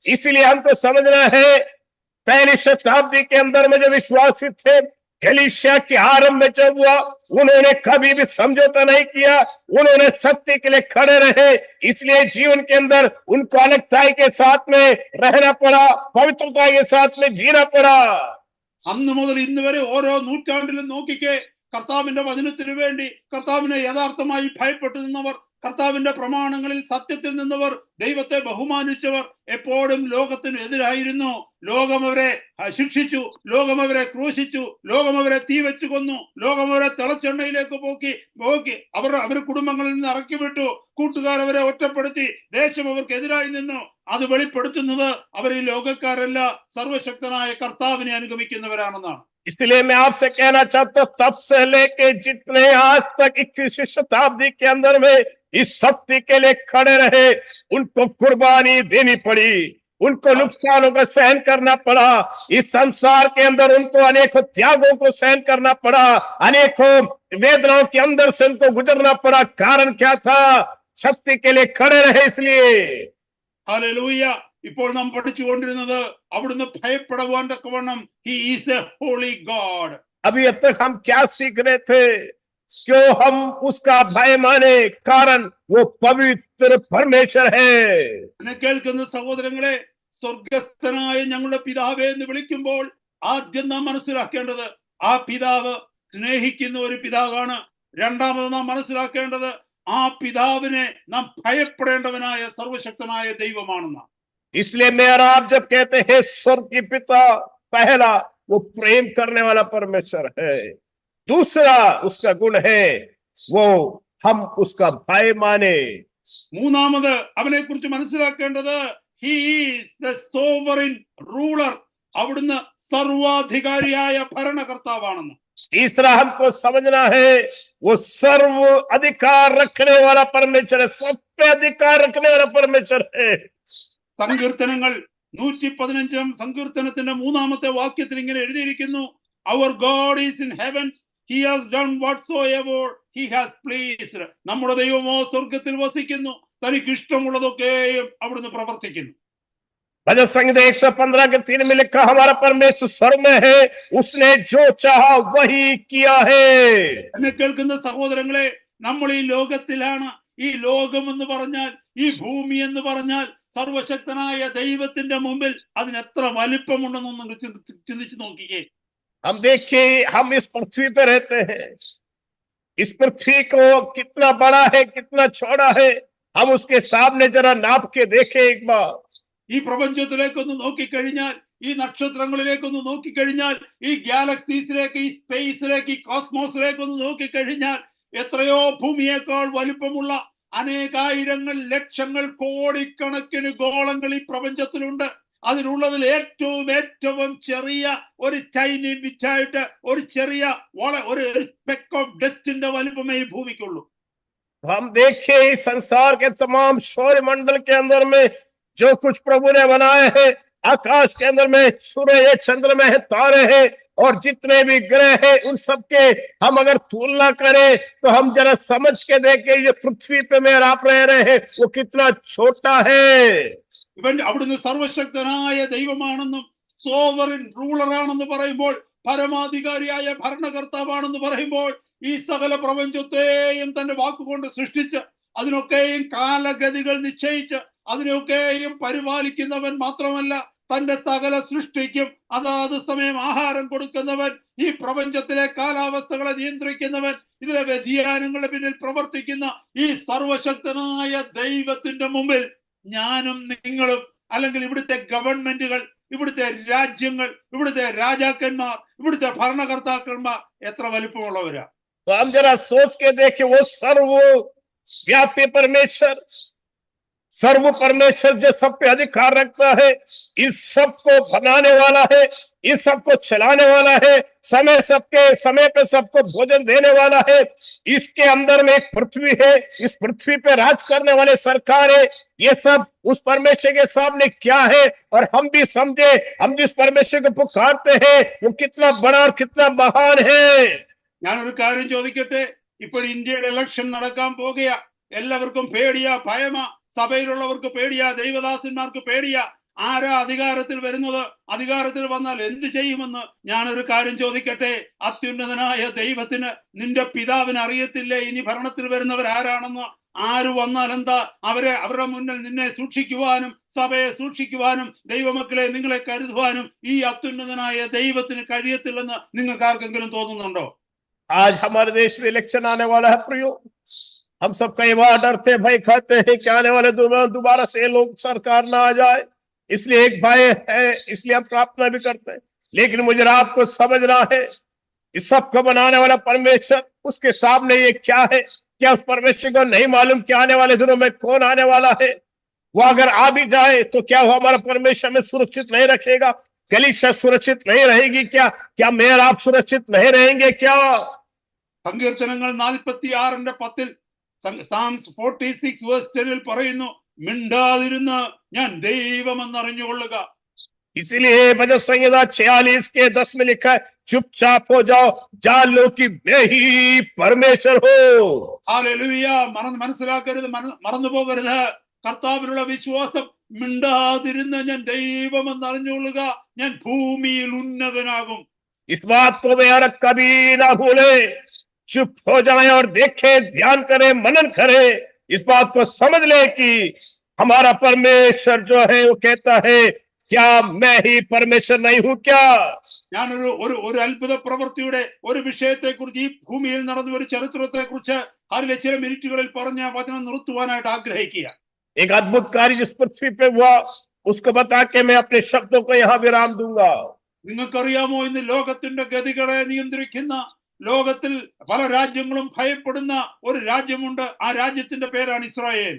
इसलिए हमको समझना है, पहली शताब्दी के अंदर में जो विश्वासी थे, गलीशिया के आरंभ में जब हुआ, उन्होंने कभी भी समझौता नहीं किया, उन्होंने सत्य के लिए खड़े रहे। इसलिए जीवन के अंदर उनको अलगताई के साथ में रहना पड़ा, पवित्रता के साथ में जीना पड़ा। അന്ന് മുതൽ ഇന്ന് വരെ ഓരോ നൂറ്റാണ്ടിലും നോക്കിക്കേ, കർത്താവിന്റെ വചനത്തിനു വേണ്ടി, കർത്താവിനെ യഥാർത്ഥമായി ഭയപ്പെട്ടു നിന്നവർ, കർത്താവിന്റെ പ്രമാണങ്ങളിൽ സത്യത്തിൽ നിന്നവർ, ദൈവത്തെ ബഹുമാനിച്ചവർ എപ്പോഴും ലോകത്തിന് എതിരായിരുന്നു. ലോകം അവരെ ശിക്ഷിച്ചു, ലോകം അവരെ ക്രൂശിച്ചു, ലോകം അവരെ തീ വെച്ചു കൊന്നു, ലോകം അവരെ തിളച്ചെണ്ണയിലേക്ക് പോക്കി അവർ കുടുംബങ്ങളിൽ നിന്ന് ഇറക്കി വിട്ടു, കൂട്ടുകാരവരെ ഒറ്റപ്പെടുത്തി, ദേശം അവർക്ക് എതിരായി നിന്നു. അത് വെളിപ്പെടുത്തുന്നത് അവർ ഈ ലോകക്കാരല്ല, സർവശക്തനായ കർത്താവിനെ അനുഗമിക്കുന്നവരാണെന്നാണ്. इसलिए मैं आपसे कहना चाहता हूं, तब से लेके जितने आज तक 21वीं शताब्दी के अंदर में इस सत्य के लिए खड़े रहे, उनको कुर्बानी देनी पड़ी, उनको नुकसानों का सहन करना पड़ा। इस संसार के अंदर उनको अनेकों त्यागों को सहन करना पड़ा, अनेकों वेदनाओं के अंदर से उनको गुजरना पड़ा। कारण क्या था? सत्य के लिए खड़े रहे। इसलिए ഹല്ലേലൂയ. ഇപ്പോൾ നാം പഠിച്ചുകൊണ്ടിരുന്നത് അവിടുന്ന് ഭയപ്പെടുവാൻ തക്കവണ്ണം he is a holy God. अभी अब तक हम क्या सीख रहे थे? क्यों हम उसका भय माने? कारण वो पवित्र परमेश्वर है। എന്നെ കേൾക്കുന്ന സഹോദരങ്ങളെ, സ്വർഗസ്ഥനായ ഞങ്ങളുടെ പിതാവേ എന്ന് വിളിക്കുമ്പോൾ ആദ്യം നാം മനസ്സിലാക്കേണ്ടത് ആ പിതാവ് സ്നേഹിക്കുന്ന ഒരു പിതാവാണ്. രണ്ടാമത് നാം മനസ്സിലാക്കേണ്ടത് ആ പിതാവിനെ നാം ഭയപ്പെടേണ്ടവനായ സർവശക്തനായ ദൈവമാണെന്നാണ്. इसलिए मेरा आप जब कहते हैं स्वर्ग की पिता, पहला वो प्रेम करने वाला परमेश्वर है, दूसरा उसका गुण है वो हम उसका भय माने। മൂന്നാമത് അവനെ കുറിച്ച് മനസ്സിലാക്കേണ്ടത് he is the sovereign ruler, അവിടുന്ന് സർവാധികാരിയായ ഭരണകർത്താവാണെന്ന്. तीसरा हमको समझना है वो सर्व अधिकार रखने वाला परमेश्वर है, सब पे अधिकार रखने वाला परमेश्वर है। സങ്കീർത്തനങ്ങൾ 115 സങ്കീർത്തനത്തിന്റെ 3-ാമത്തെ വാക്യത്തിൽ ഇങ്ങനെ എഴുതിയിരിക്കുന്നു, our God is in heavens, he has done whatsoever he has pleased. നമ്മുടെ ദൈവമോ സ്വർഗത്തിൽ വസിക്കുന്നു, തനിക്ക് ഇഷ്ടമുള്ളതൊക്കെയും അവിടുന്ന് പ്രവർത്തിക്കുന്നു. भजन संहिता 115 के 3 में लिखा, हमारा परमेश्वर स्वर्ग में है, उसने जो चाहा वही किया है. എന്നെ കേൾക്കുന്ന സഹോദരങ്ങളെ, നമ്മൾ ഈ ലോകത്തിലാണ്. ഈ ലോകം എന്ന് പറഞ്ഞാൽ, ഈ ഭൂമി എന്ന് പറഞ്ഞാൽ സർവശക്തനായ ദൈവത്തിന്റെ മുമ്പിൽ അതിന് എത്ര വലിപ്പമുണ്ടെന്ന് നിങ്ങൾ ചിന്തിച്ചു നോക്കിക്കേ. हम देखिए, हम इस पृथ्वी पे रहते हैं, इस पृथ्वी को कितना बड़ा है, कितना छोटा है, हम उसके सामने जरा नाप के देखें एक बार. ഈ പ്രപഞ്ചത്തിലേക്കൊന്ന് നോക്കിക്കഴിഞ്ഞാൽ, ഈ നക്ഷത്രങ്ങളിലേക്കൊന്ന് നോക്കിക്കഴിഞ്ഞാൽ, ഈ ഗാലക്സീസിലേക്ക്, ഈ സ്പേസിലേക്ക്, ഈ കോസ്മോസിലേക്കൊന്ന് നോക്കിക്കഴിഞ്ഞാൽ എത്രയോ ഭൂമിയേക്കാൾ വലിപ്പമുള്ള അനേകായിരങ്ങൾ, ലക്ഷങ്ങൾ, കോടിക്കണക്കിന് ഗോളങ്ങൾ ഈ പ്രപഞ്ചത്തിലുണ്ട്. അതിനുള്ളതിൽ ഏറ്റവും ചെറിയ ഒരു ടൈനി ബിറ്റായിട്ട് ഒരു ചെറിയ ഒരു സ്പെക്ക് ഓഫ് ഡസ്റ്റിന്റെ വലിപ്പമേ ഈ ഭൂമിക്കുള്ളൂ. हम देखें संसार के तमाम सौरमंडल के अंदर में जो कुछ प्रभु ने बनाए हैं, आकाश के अंदर में सूर्य, चंद्रमा है, तारे हैं और जितने भी ग्रह हैं, उन सब के हम अगर तुलना करें तो हम जरा समझ के देखें, ये पृथ्वी पे में आप रह रहे हैं वो कितना छोटा है. ഇവൻ അവിടുന്ന് സർവശക്തനായ ദൈവമാണെന്നും സോവറിൻ റൂളറാണെന്ന് പറയുമ്പോൾ, പരമാധികാരിയായ ഭരണകർത്താവാണെന്ന് പറയുമ്പോൾ, ഈ സകല പ്രപഞ്ചത്തെയും തന്റെ വാക്കുകൊണ്ട് സൃഷ്ടിച്ച് അതിനൊക്കെയും കാലഗതികൾ നിശ്ചയിച്ച് അതിനൊക്കെയും പരിപാലിക്കുന്നവൻ മാത്രമല്ല, തന്റെ സകല സൃഷ്ടിക്കും അതാത് സമയം ആഹാരം കൊടുക്കുന്നവൻ, ഈ പ്രപഞ്ചത്തിലെ കാലാവസ്ഥകളെ നിയന്ത്രിക്കുന്നവൻ, ഇതിലെ വ്യതിയാനങ്ങളുടെ പിന്നിൽ പ്രവർത്തിക്കുന്ന ഈ സർവശക്തനായ ദൈവത്തിന്റെ മുമ്പിൽ ഞാനും നിങ്ങളും, അല്ലെങ്കിൽ ഇവിടുത്തെ ഗവൺമെന്റുകൾ, ഇവിടുത്തെ രാജ്യങ്ങൾ, ഇവിടുത്തെ രാജാക്കന്മാർ, ഇവിടുത്തെ ഭരണകർത്താക്കന്മാർ എത്ര വലിപ്പമുള്ളവരാ. तो हम जरा सोच के देखें, वो सर्वव्यापी परमेश्वर, सर्व परमेश्वर जो सब पे अधिकार रखता है, इस सब को बनाने वाला है, इस सब को चलाने वाला है, समय पे सबको भोजन देने वाला है. इसके अंदर में एक पृथ्वी है, इस पृथ्वी पे राज करने वाले सरकार है. ये सब उस परमेश्वर के सामने क्या है, और हम भी समझे, हम जिस परमेश्वर को पुकारते हैं वो कितना बड़ा और कितना महान है. ഞാനൊരു കാര്യം ചോദിക്കട്ടെ, ഇപ്പോൾ ഇന്ത്യയുടെ ഇലക്ഷൻ നടക്കാൻ പോകുകയാ. എല്ലാവർക്കും പേടിയാ, ഭയമാ, സഭയിലുള്ളവർക്ക് പേടിയാ, ദൈവദാസന്മാർക്ക് പേടിയാ. ആരാ അധികാരത്തിൽ വരുന്നത്, അധികാരത്തിൽ വന്നാൽ എന്ത് ചെയ്യുമെന്ന്. ഞാനൊരു കാര്യം ചോദിക്കട്ടെ, അത്യുന്നതനായ ദൈവത്തിന്, നിന്റെ പിതാവിന് അറിയത്തില്ലേ ഇനി ഭരണത്തിൽ വരുന്നവർ ആരാണെന്ന്? ആര് വന്നാൽ എന്താ? അവരുടെ മുന്നിൽ നിന്നെ സൂക്ഷിക്കുവാനും സഭയെ സൂക്ഷിക്കുവാനും ദൈവമക്കളെ നിങ്ങളെ കരുതുവാനും ഈ അത്യുന്നതനായ ദൈവത്തിന് കഴിയത്തില്ലെന്ന് നിങ്ങൾക്ക് ആർക്കെങ്കിലും തോന്നുന്നുണ്ടോ? आज हमारे देश में इलेक्शन आने वाला है प्रियो, हम सब कई बार डरते, भय खाते हैं कि आने वाले दोबारा से लोग सरकार ना आ जाए, इसलिए एक भय है, इसलिए हम प्रार्थना भी करते हैं. लेकिन मुझे आपको समझना है, इस सब को बनाने वाला परमेश्वर, उसके सामने ये क्या है? क्या उस परमेश्वर को नहीं मालूम कि आने वाले दिनों में कौन आने वाला है? वो अगर आ भी जाए तो क्या वो हमारा परमेश्वर में सुरक्षित नहीं रखेगा? कलीसिया सुरक्षित नहीं रहेगी क्या? क्या मैं आप सुरक्षित नहीं रहेंगे क्या? സങ്കീർത്തനങ്ങൾ 46:10 Psalms 46:10 പറയുന്നു, മിണ്ടാതിരുന്ന് ഞാൻ ദൈവമെന്നറിഞ്ഞുകൊള്ളുക. इसीलिए भजन संहिता 46 के 10 में लिखा है, चुपचाप हो जाओ, जान लो कि मैं ही परमेश्वर हो. ഹല്ലേലൂയ. മനസ്സിലാക്കരുത്, മറന്നു പോകരുത്. കർത്താവിനുള്ള വിശ്വാസം, മിണ്ടാതിരുന്ന് ഞാൻ ദൈവമെന്നറിഞ്ഞുകൊള്ളുക, ഞാൻ ഭൂമിയിൽ ഉന്നതനാകും. इस बात को वे और कभी ना भूले, चुप हो जाए और देखे, ध्यान करे, मनन करे, इस बात को समझ ले कि हमारा परमेश्वर जो है वो कहता है, क्या मैं ही परमेश्वर नहीं हूं क्या? ഞാനൊരു ഒരു അത്ഭുത പ്രവൃത്തിയുടെ ഒരു വിഷയത്തെ കുറിച്ച്, ഈ ഭൂമിയിൽ നടന്ന ഒരു ചരിത്രത്തെ കുറിച്ച് അതിലെ ചില മിനിറ്റുകളിൽ പറഞ്ഞ വചനം നിർത്തുവാനായിട്ട് ആഗ്രഹിക്കുക. एक अद्भुत कार्य जिस पृथ्वी पे हुआ, उसको बता के मैं अपने शब्दों को यहाँ विराम दूंगा. നിങ്ങൾക്കറിയാമോ, ഇന്ന് ലോകത്തിന്റെ ഗതികളെ നിയന്ത്രിക്കുന്ന, ലോകത്തിൽ പല രാജ്യങ്ങളും ഭയപ്പെടുന്ന ഒരു രാജ്യമുണ്ട്. ആ രാജ്യത്തിന്റെ പേരാണ് ഇസ്രായേൽ.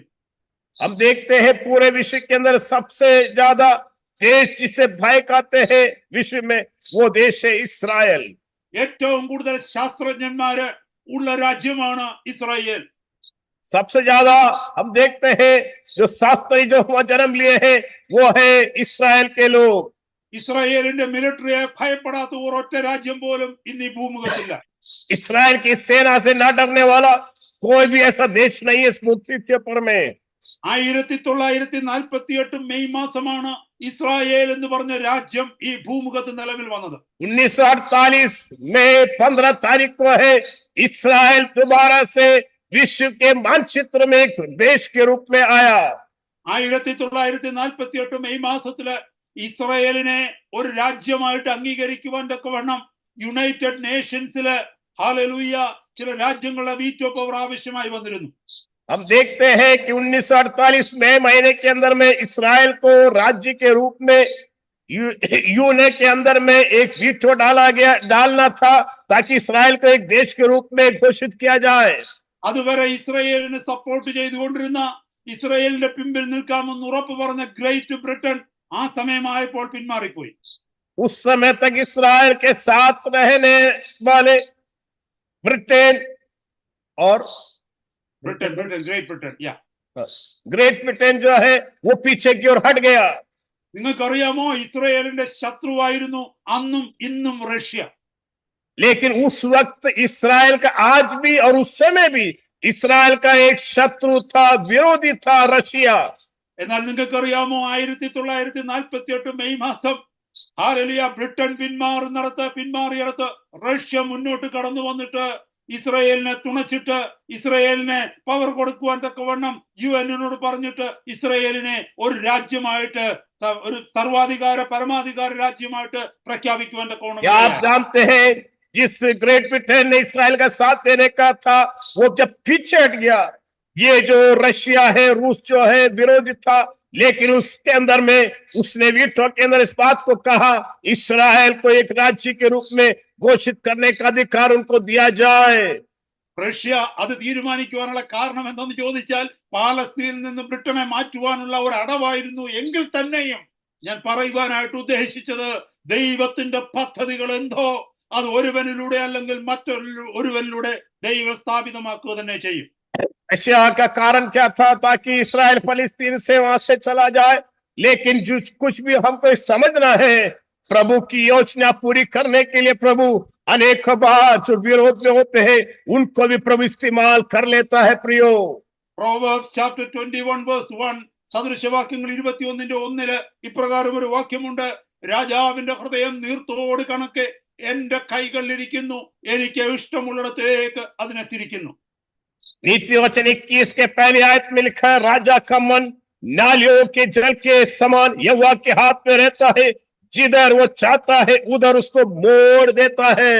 हम देखते हैं पूरे विश्व के अंदर सबसे ज्यादा देश जिसे भय खाते हैं विश्व में, वो देश है इस्राएल. ഏറ്റവും കൂടുതൽ ശാസ്ത്രജ്ഞന്മാര് ഉള്ള രാജ്യമാണ് ഇസ്രായേൽ. सबसे ज्यादा हम देखते हैं जो शास्त्री जो वहां जन्म लिए हैं वो है इस्राएल के लोग. ഇസ്രായേലിന്റെ മിലിറ്ററിയെ ഭയപ്പെടാത്ത ഒരൊറ്റ രാജ്യം പോലും ഇന്ന് ഈ ഭൂമുഖത്തില്ല. इस्राएल की सेना से ना डरने वाला कोई भी ऐसा देश नहीं है इस पृथ्वी के ऊपर में. 1948 മെയ് മാസമാണ് ഇസ്രായേൽ എന്ന് പറഞ്ഞ രാജ്യം ഈ ഭൂമുഖത്ത് നിലവിൽ വന്നത്. 1948 में 15 तारीख को है इस्राएल दोबारा से विश्व के मानचित्र में एक देश के रूप में आया. 1948 മെയ് മാസത്തില് ഇസ്രായേലിനെ ഒരു രാജ്യമായിട്ട് അംഗീകരിക്കുവാൻ തക്കവണ്ണം യുണൈറ്റഡ് നേഷൻസില് ഹല്ലേലൂയ ചില രാജ്യങ്ങളുടെ വീറ്റോ പവർ ആവശ്യമായി വന്നിരുന്നു. हम देखते हैं कि 1948 मई महीने के अंदर में इस्राएल को राज्य के रूप में यूने के अंदर में एक वीटो डालना था ताकि इस्राएल को एक देश के रूप में घोषित किया जाए. അതുവരെ ഇസ്രായേലിനെ സപ്പോർട്ട് ചെയ്തുകൊണ്ടിരുന്ന ഇസ്രായേലിന്റെ പിമ്പിൽ നിൽക്കാമെന്ന് ഉറപ്പ് പറഞ്ഞ ഗ്രേറ്റ് ബ്രിട്ടൻ ആ സമയമായപ്പോൾ പിന്മാറിപ്പോയി. उस समय तक इस्राएल के साथ रहने वाले ब्रिटेन और Britain great Britain great Britain जो है वो पीछे की ओर हट गया. നിങ്ങൾക്കറിയാമോ ഇസ്രായേലിന്റെ ശത്രുവായിരുന്നു അന്നും ഇന്നും റഷ്യ. लेकिन उस वक्त इस्राएल का आज भी और उस समय भी इस्राएल का एक शत्रु था, विरोधी था रशिया. എന്നാൽ നിങ്ങൾക്കറിയാമോ 1948 മെയ് മാസം ഹല്ലേലൂയ ബ്രിട്ടൻ പിന്മാറിയിടത്ത് റഷ്യ മുന്നോട്ട് കടന്നു വന്നിട്ട് ഇസ്രായേലിനെ തുണച്ചിട്ട് ഇസ്രായേലിനെ പവർ കൊടുക്കുവാൻ തക്കവണ്ണം യുഎന്നിനോട് പറഞ്ഞിട്ട് ഇസ്രായേലിനെ ഒരു രാജ്യമായിട്ട് ഒരു സർവാധികാര പരമാധികാര രാജ്യമായിട്ട് പ്രഖ്യാപിക്കുവാൻ തക്കവണ്ണം. आप जानते हैं जिस ग्रेट ब्रिटेन ने इस्राएल का साथ देने का था वो जब पीछे हट गया, ये जो रशिया है रूस जो है विरोधी था, लेकिन उसके अंदर में उसने वीटो के अंदर इस बात को कहा इस्राएल को एक राज्य के रूप में घोषित करने का अधिकार उनको दिया जाए. റഷ്യ അത് തീരുമാനിക്കുവാനുള്ള കാരണം എന്തെന്ന് ചോദിച്ചാൽ പാലസ്തീനിൽ നിന്ന് ബ്രിട്ടനെ മാറ്റുവാനുള്ള ഒരു അടവായിരുന്നു. എങ്കിൽ തന്നെയും ഞാൻ പറയുവാനായിട്ട് ഉദ്ദേശിച്ചത് ദൈവത്തിന്റെ പദ്ധതികൾ എന്തോ അത് ഒരുവനിലൂടെ അല്ലെങ്കിൽ മറ്റൊരുവനിലൂടെ ദൈവം സ്ഥാപിതമാക്കുക തന്നെ ചെയ്യും. रशिया का कारण क्या था? ताकि इस्राएल फलस्तीन से वहां से चला जाए. लेकिन जो कुछ भी हमको समझना है, प्रभु की योजना पूरी करने के लिए प्रभु अनेक बार जो विरोध में होते हैं उनको भी प्रभु इस्तेमाल कर लेता है. प्रियो Proverbs chapter 21 verse 1 സദൃശവാക്യങ്ങൾ 21:1 ഇപ്രകാരം ഒരു വാക്യമുണ്ട്, രാജാവിന്റെ ഹൃദയം നീർത്തോട് കണക്കെ എന്റെ കൈകളിലിരിക്കുന്നു, എനിക്ക് ഇഷ്ടമുള്ളിടത്തേക്ക് അതിനെ തിരിക്കുന്നു. नीति वचन 21 के पहली आयत में लिखा है, राजा का मन नालियों के जल के समान यहोवा के हाथ में रहता है, जिधर वो चाहता है उधर उसको मोड़ देता है.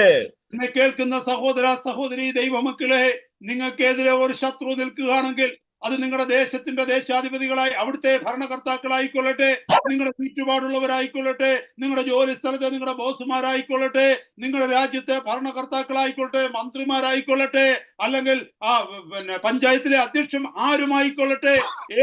എന്നെ കേൾക്കുന്ന സഹോദര സഹോദരി ദൈവമക്കളെ, നിങ്ങൾക്കെതിരെ ഒരു ശത്രു നിൽക്കുകയാണെങ്കിൽ അത് നിങ്ങളുടെ ദേശത്തിന്റെ ദേശാധിപതികളായി അവിടുത്തെ ഭരണകർത്താക്കളായിക്കൊള്ളട്ടെ, നിങ്ങളുടെ ചുറ്റുപാടുള്ളവരായിക്കൊള്ളട്ടെ, നിങ്ങളുടെ ജോലി സ്ഥലത്തെ നിങ്ങളുടെ ബോസുമാരായിക്കൊള്ളട്ടെ, നിങ്ങളുടെ രാജ്യത്തെ ഭരണകർത്താക്കളായിക്കൊള്ളട്ടെ, മന്ത്രിമാരായിക്കൊള്ളട്ടെ, അല്ലെങ്കിൽ പഞ്ചായത്തിലെ അധ്യക്ഷൻ ആരുമായിക്കൊള്ളട്ടെ,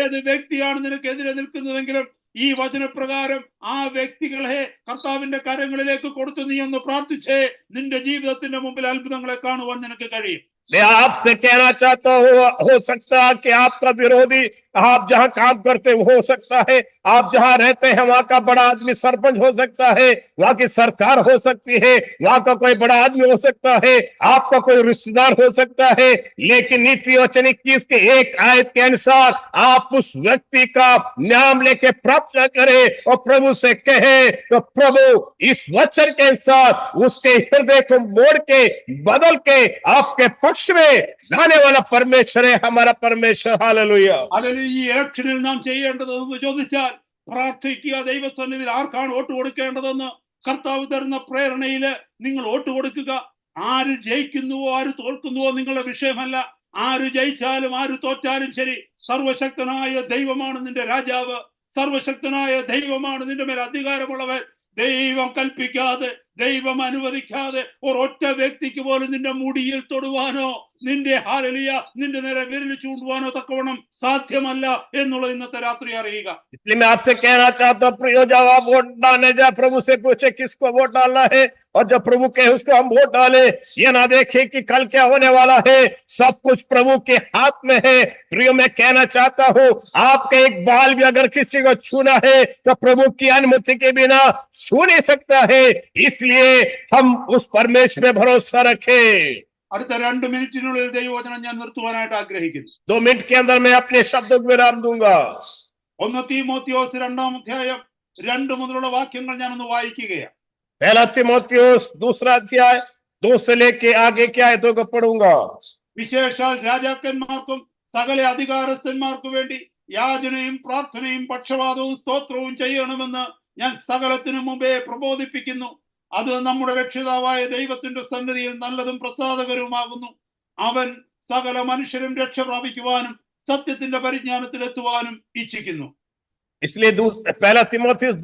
ഏത് വ്യക്തിയാണ് നിനക്കെതിരെ നിൽക്കുന്നതെങ്കിലും ഈ വചനപ്രകാരം ആ വ്യക്തികളെ കർത്താവിന്റെ കരങ്ങളിലേക്ക് കൊടുത്തു നീ ഒന്ന് പ്രാർത്ഥിച്ചേ, നിന്റെ ജീവിതത്തിന്റെ മുമ്പിൽ അത്ഭുതങ്ങളെ കാണുവാൻ നിനക്ക് കഴിയും. मैं आपसे कहना चाहता हूँ, हो सकता है कि आपका विरोधी आप जहाँ काम करते हो सकता है, आप जहाँ रहते हैं वहां का बड़ा आदमी सरपंच हो सकता है, वहां की सरकार हो सकती है, वहां का कोई बड़ा आदमी हो सकता है, आपका कोई रिश्तेदार हो सकता है. लेकिन नीति वचन 21 के एक आयत के अनुसार आप उस व्यक्ति का नाम लेके प्रार्थना करें और प्रभु से कहे तो प्रभु इस वचन के अनुसार उसके हृदय को मोड़ के बदल के आपके पक्ष में लाने वाला परमेश्वर है हमारा परमेश्वर. हालेलुया. ഈ ഇലക്ഷനിൽ നാം ചെയ്യേണ്ടതെന്ന് ചോദിച്ചാൽ പ്രാർത്ഥിക്കുക. ദൈവസന്നിധിയിൽ ആർക്കാണ് വോട്ട് കൊടുക്കേണ്ടതെന്ന് കർത്താവ് തരുന്ന പ്രേരണയില് നിങ്ങൾ വോട്ട് കൊടുക്കുക. ആര് ജയിക്കുന്നുവോ ആര് തോൽക്കുന്നുവോ നിങ്ങളുടെ വിഷയമല്ല. ആര് ജയിച്ചാലും ആര് തോറ്റാലും ശരി, സർവശക്തനായ ദൈവമാണ് നിന്റെ രാജാവ്, സർവശക്തനായ ദൈവമാണ് നിന്റെ മേൽ അധികാരമുള്ളവൻ. ദൈവം കൽപ്പിക്കാതെ ദൈവം അനുവദിക്കാതെ ഒരൊറ്റ വ്യക്തിക്ക് പോലും നിന്റെ മുടിയിൽ തൊടുവാനോ നിന്റെ ഹാലലിയ നിന്റെ നേരെ വിരൽ ചൂണ്ടുവാനോ തക്കവണ്ണം സാധ്യമല്ല എന്നുള്ളത് ഇന്നത്തെ രാത്രി അറിയുക. इसलिए मैं आपसे कहना चाहता हूँ प्रियो, जब आप वोट डालने जाए प्रभु से पूछे किसको वोट डालना है, और जब प्रभु कहे उसको हम वोट डाले, ये ना देखे कि कल क्या होने वाला है। सब कुछ प्रभु के हाथ में है। प्रियो, मैं कहना चाहता हूँ आपका एक बाल भी अगर किसी को छूना है तो प्रभु की अनुमति के बिना छू नहीं सकता है। इसलिए हम उस परमेश्वर में भरोसा रखें। അടുത്ത 2 മിനിറ്റിനുള്ളിൽ ദൈവവചനം ഞാൻ നിർത്തുവാനായിട്ട് ആഗ്രഹിക്കുന്നു. 2 मिनट के अंदर मैं अपने शब्दों को विराम दूंगा. 1 തീമോത്തിയോസ് 2-ാം അധ്യായം 2 മുതലുള്ള വാക്യങ്ങൾ ഞാനൊന്ന് വായിക്കുകയാണ്. पहला तीमुथियुस 2 अध्याय 2 से लेके आगे के आयतों को पढ़ूंगा. വിശേഷാൽ രാജാക്കന്മാർക്കും സകല അധികാരസ്ഥന്മാർക്കും വേണ്ടി യാചനയും പ്രാർത്ഥനയും പക്ഷവാദവും സ്തോത്രവും ചെയ്യണമെന്ന് ഞാൻ സകലത്തിനു മുമ്പേ പ്രബോധിപ്പിക്കുന്നു. അത് നമ്മുടെ രക്ഷിതാവായ ദൈവത്തിന്റെ സന്നിധിയിൽ നല്ലതും പ്രസാദകരവുമാകുന്നു. അവൻ സകല മനുഷ്യരും രക്ഷ പ്രാപിക്കുവാനും സത്യത്തിന്റെ പരിജ്ഞാനത്തിലെത്തുവാനും ഇച്ഛിക്കുന്നു. इसलिए पहला तीमुथियुस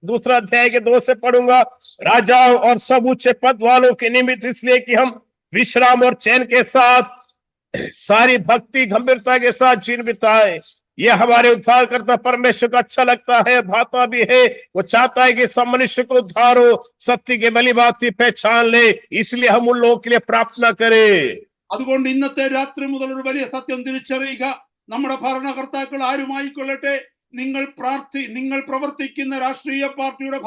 2 अध्याय के 2 से पढ़ूंगा. राजाओं और सब ऊंचे पद वालों के निमित्त, इसलिए कि हम विश्राम और चैन के साथ सारी भक्ति गंभीरता के साथ जीवन बिताए. ये हमारे उद्धारकर्ता परमेश्वर को अच्छा लगता है, भाता भी है. वो चाहता है कि सब मनुष्य को उद्धार हो, सत्य के भली बात पहचान ले. इसलिए हम उन लोगों के लिए प्रार्थना करें. അതുകൊണ്ട് ഇന്നത്തെ രാത്രി മുതൽ ഒരു വലിയ സത്യം തിരിച്ചറിയുക. നമ്മുടെ ഭരണകർത്താക്കൾ ആരുമായിക്കൊള്ളട്ടെ, നിങ്ങൾ പ്രവർത്തിക്കുന്ന രാഷ്ട്രീയ പാർട്ടിയുടെ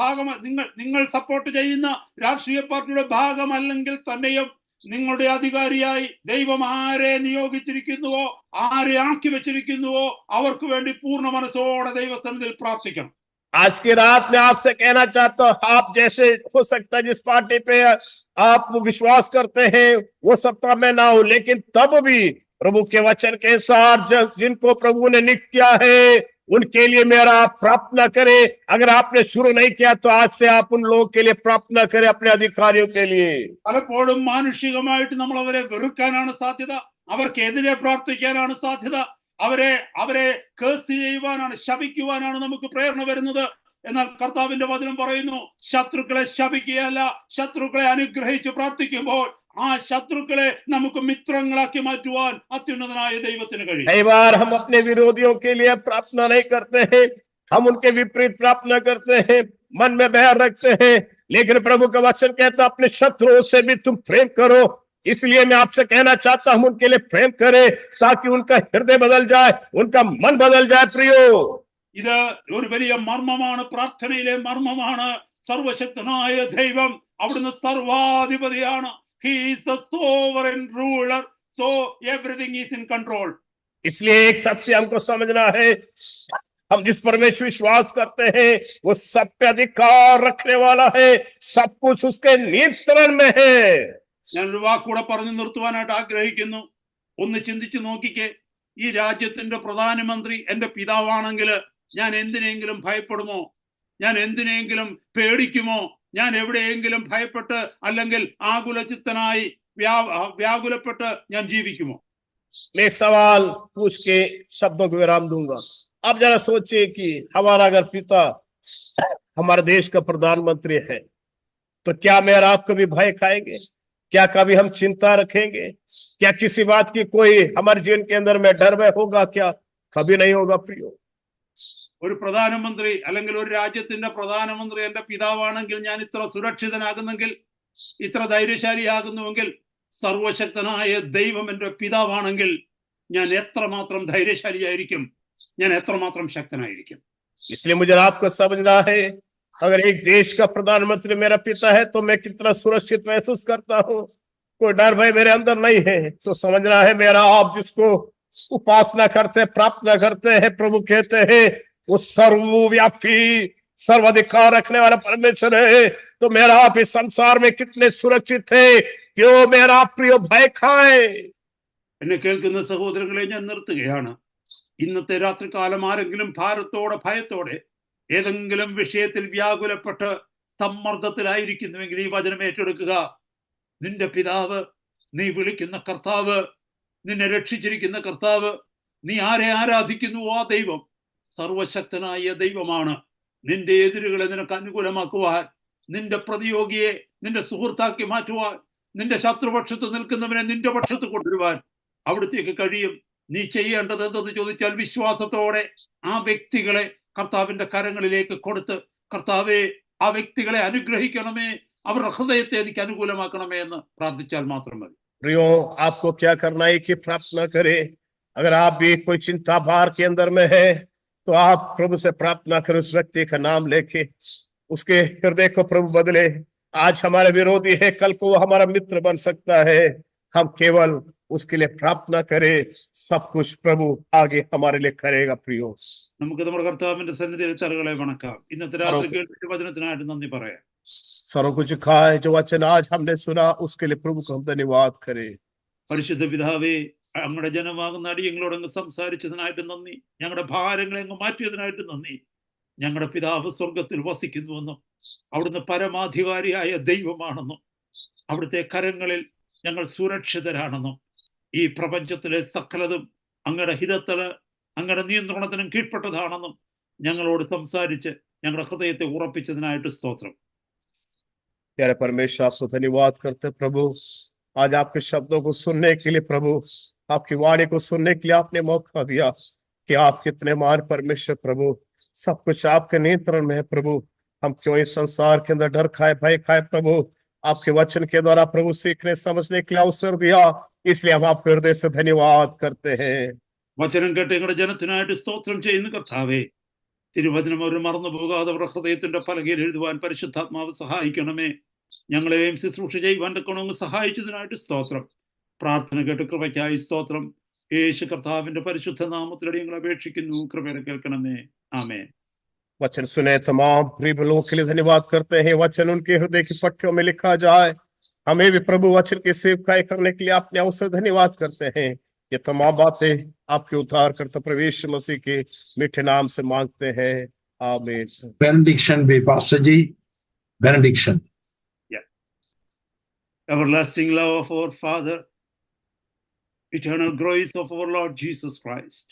നിങ്ങൾ സപ്പോർട്ട് ചെയ്യുന്ന രാഷ്ട്രീയ പാർട്ടിയുടെ ഭാഗമല്ലെങ്കിൽ തന്നെയും നിങ്ങളുടെ അധികാരിയായി ദൈവം ആരെ നിയോഗിച്ചിരിക്കുന്നുവോ, ആരെ ആക്കി വെച്ചിരിക്കുന്നുവോ അവർക്ക് വേണ്ടി പൂർണ്ണ മനസ്സോടെ ദൈവസന്നിധിയിൽ പ്രാർത്ഥിക്കണം. आज की रात में आपसे कहना चाहता हूँ, आप जैसे हो सकता है जिस पार्टी पे आप विश्वास करते हैं वो सत्ता में ना हो, लेकिन तब भी प्रभु के वचन के साथ जिनको प्रभु ने नियुक्त किया है उनके लिए मेरा आप प्रार्थना करें. अगर आपने शुरू नहीं किया तो आज से आप उन लोगों के लिए प्रार्थना करें, अपने अधिकारियों के लिए. പലപ്പോഴും മാനുഷികമായിട്ട് നമ്മൾ അവരെ വെറുക്കാനാണ് സാധ്യത, അവർക്കെതിരെ പ്രാർത്ഥിക്കാനാണ് സാധ്യത, അവരെ കേസ് ചെയ്യുവാനാണ്, ശപിക്കുവാനാണ് നമുക്ക് പ്രേരണ വരുന്നത്. എന്നാൽ കർത്താവിന്റെ വചനം പറയുന്നു, ശത്രുക്കളെ ശപിക്കുകയല്ല, ശത്രുക്കളെ അനുഗ്രഹിച്ച് പ്രാർത്ഥിക്കുമ്പോൾ ആ ശത്രുക്കളെ നമുക്ക് മിത്രങ്ങളാക്കി മാറ്റുവാൻ അത്യുന്നതനായ ദൈവത്തിന് കഴിയും. कई बार हम अपने विरोधियों के लिए प्रार्थना नहीं करते हैं, हम उनके विपरीत प्रार्थना करते हैं, मन में बैर रखते हैं. लेकिन प्रभु का वचन कहता है अपने शत्रुओं से भी तुम प्रेम करो. इसलिए मैं आपसे कहना चाहता हूं उनके लिए प्रेम करें, ताकि उनका हृदय बदल जाए, उनका मन बदल जाए. प्रियो, ഇത് ഒരു വലിയ മർമ്മമാണ്, പ്രാർത്ഥനയിലെ മർമ്മമാണ്. സർവശക്തനായ ദൈവം അവിടുന്ന് സർവാധിപതിയാണ്. He is the sovereign ruler, so everything is in control. इसलिए एक सत्य हमको समझना है, हम जिस परमेश्वर विश्वास करते हैं वो सब पे अधिकार रखने वाला है, सब कुछ उसके नियंत्रण में है. ഞാനൊരു വാക്കൂടെ പറഞ്ഞു നിർത്തുവാനായിട്ട് ആഗ്രഹിക്കുന്നു. ഒന്ന് ചിന്തിച്ചു നോക്കിക്കേ, ഈ രാജ്യത്തിന്റെ പ്രധാനമന്ത്രി എന്റെ പിതാവാണെങ്കിൽ ഞാൻ എന്തിനെങ്കിലും ഭയപ്പെടുമോ? ഞാൻ എന്തിനെങ്കിലും പേടിക്കുമോ? ഞാൻ എവിടെയെങ്കിലും ഭയപ്പെട്ട് അല്ലെങ്കിൽ ആകുലചിത്തനായി വ്യാകുലപ്പെട്ട് ഞാൻ ജീവിക്കുമോ? मैं एक सवाल पूछ के शब्दों को विराम दूंगा. आप जरा सोचिए कि हमारा अगर पिता हमारे देश का प्रधानमंत्री है तो क्या मेरा आप कभी भय खाएंगे? क्या कभी हम चिंता रखेंगे? क्या किसी बात की कोई हमारे जीवन के अंदर में डर में होगा? क्या कभी नहीं होगा. प्रियो, ഒരു പ്രധാനമന്ത്രി അല്ലെങ്കിൽ ഒരു രാജ്യത്തിന്റെ പ്രധാനമന്ത്രി എന്റെ പിതാവാണെങ്കിൽ ഞാൻ ഇത്ര സുരക്ഷിതനാകുന്നെങ്കിൽ, ഇത്ര ധൈര്യശാലിയാകുന്നുവെങ്കിൽ, സർവശക്തനായ ദൈവം എന്റെ പിതാവാണെങ്കിൽ ഞാൻ എത്രമാത്രം ധൈര്യശാലിയായിരിക്കും, ഞാൻ എത്രമാത്രം ശക്തനായിരിക്കും. इसलिए मुझे आपको समझना है, अगर एक देश का प्रधानमंत्री मेरा पिता है तो मैं कितना सुरक्षित महसूस करता हूँ. कोई डर भय मेरे अंदर नहीं है. तो समझना है मेरा आप जिसको उपासना करते हैं, प्रार्थना करते हैं, प्रभु कहते हैं वो सर्वव्यापी सर्वाधिकार रखने वाला परमेश्वर है. तो मेरा आप इस संसार में कितने सुरक्षित है. क्यों मेरा प्रिय भय खाए. എന്നെ കേൾക്കുന്ന സഹോദരങ്ങളെ, ഞാൻ നിർത്തുകയാണ്. ഇന്നത്തെ രാത്രികാലം ആരെങ്കിലും ഭാരത്തോടെ ഭയത്തോടെ ഏതെങ്കിലും വിഷയത്തിൽ വ്യാകുലപ്പെട്ട് സമ്മർദ്ദത്തിലായിരിക്കുന്നുവെങ്കിൽ ഈ വചനം ഏറ്റെടുക്കുക. നിന്റെ പിതാവ്, നീ വിളിക്കുന്ന കർത്താവ്, നിന്നെ രക്ഷിച്ചിരിക്കുന്ന കർത്താവ്, നീ ആരെ ആരാധിക്കുന്നുവോ ആ ദൈവം സർവശക്തനായ ദൈവമാണ്. നിന്റെ എതിരുകളെ നിനക്ക് അനുകൂലമാക്കുവാൻ നിന്റെ പ്രതിയോഗിയെ നിന്റെ സുഹൃത്താക്കി മാറ്റുവാൻ, നിന്റെ ശത്രുപക്ഷത്ത് നിൽക്കുന്നവനെ നിന്റെ പക്ഷത്ത് കൊണ്ടുവരുവാൻ അവിടത്തേക്ക് കഴിയും. നീ ചെയ്യേണ്ടത് എന്തെന്ന് ചോദിച്ചാൽ വിശ്വാസത്തോടെ ആ വ്യക്തികളെ കർത്താവിന്റെ കരങ്ങളിലേക്ക് കൊടുത്ത്, കർത്താവെ ആ വ്യക്തികളെ അനുഗ്രഹിക്കണമേ, അവരുടെ ഹൃദയത്തെ എനിക്ക് അനുകൂലമാക്കണമേ എന്ന് പ്രാർത്ഥിച്ചാൽ മാത്രം മതി. प्रियो, आपको क्या करना है कि प्रार्थना करें। अगर आप भी कोई चिंता भार के अंदर में है तो आप प्रभु से प्रार्थना करें, उस व्यक्ति का नाम लेके उसके हृदय को प्रभु बदले। आज हमारा विरोधी है, कल को वो हमारा मित्र बन सकता है। हम केवल उसके लिए प्रार्थना करें, सब कुछ प्रभु आगे हमारे लिए करेगा। प्रियो, നമുക്ക് നമ്മുടെ കർത്താവിന്റെ സന്നിധിയിൽ തലകളെ വണക്കാം. ഇന്നത്തെ രാത്രി കേൾപ്പിച്ച വചനത്തിനായിട്ട് നന്ദി പറയാം. सर्व कुछ खाए जो वचन आज हमने सुना उसके लिए प्रभु को हम धन्यवाद करें। പരിശുദ്ധ പിതാവേ, ഞങ്ങളുടെ ജനമാകുന്ന അടിയങ്ങളോട് അങ്ങ് സംസാരിച്ചതിനായിട്ട് നന്ദി. ഞങ്ങളുടെ ഭാരങ്ങളെ അങ്ങ് മാറ്റിയതിനായിട്ട് നന്ദി. ഞങ്ങളുടെ പിതാവ് സ്വർഗത്തിൽ വസിക്കുന്നുവെന്നും അവിടുന്ന് പരമാധികാരിയായ ദൈവമാണെന്നും അവിടുത്തെ കരങ്ങളിൽ ഞങ്ങൾ സുരക്ഷിതരാണെന്നും ഈ പ്രപഞ്ചത്തിലെ സകലതും അങ്ങയുടെ ഹിതത്തിന് അങ്ങയുടെ നിയന്ത്രണത്തിനും കീഴ്പ്പെട്ടതാണെന്നും ഞങ്ങളോട് സംസാരിച്ച് ഞങ്ങളുടെ ഹൃദയത്തെ ഉറപ്പിച്ചതിനായിട്ട് സ്തോത്രം. प्यारे परमेश्वर, आपको धन्यवाद करते प्रभु, आज आपके शब्दों को सुनने के लिए प्रभु, आपकी वाणी को सुनने के लिए आपने मौका दिया कि आप कितने महान परमेश्वर प्रभु, सब कुछ आपके नियंत्रण में है प्रभु। हम क्यों इस संसार के अंदर डर खाए भय खाए प्रभु, आपके वचन के द्वारा प्रभु सीखने समझने के लिए अवसर दिया, इसलिए हम आपके हृदय से धन्यवाद करते हैं। വചനം കേട്ട് ഞങ്ങളുടെ ജനത്തിനായിട്ട് സ്തോത്രം ചെയ്യുന്ന കർത്താവേ, തിരുവചനം അവർ മറന്നു പോകാതെ അവരുടെ ഹൃദയത്തിന്റെ പലകയിൽ എഴുതുവാൻ പരിശുദ്ധാത്മാവ് സഹായിക്കണമേ. ഞങ്ങളെയും ശുശ്രൂഷ ചെയ്യുവാൻ തക്കണമങ്ങ് സഹായിച്ചതിനായിട്ട് സ്തോത്രം. പ്രാർത്ഥന കേട്ട് കൃപയ്ക്കായി സ്തോത്രം. യേശു കർത്താവിന്റെ പരിശുദ്ധ നാമത്തിലൂടെ ഞങ്ങൾ അപേക്ഷിക്കുന്നു, കൃപയുടെ കേൾക്കണമേ. ആമേൻ. वचन सुने तमाम प्रिय लोगों के लिए धन्यवाद करते हैं। वचन उनके हृदय की पट्टियों में लिखा जाए, हमें भी प्रभु वचन की सेवकाई करने के लिए आपने अवसर धन्यवाद करते हैं। ये तमाम बातें आपके उद्धार करता प्रभु यीशु मसीह के मीठे नाम से मांगते हैं, आमीन। Benediction be Pastor Ji. Benediction. Everlasting love of our Father, eternal grace of our Lord Jesus Christ,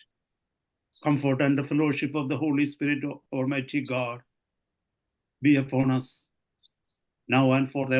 comfort and the fellowship of the Holy Spirit of Almighty God be upon us now and forever.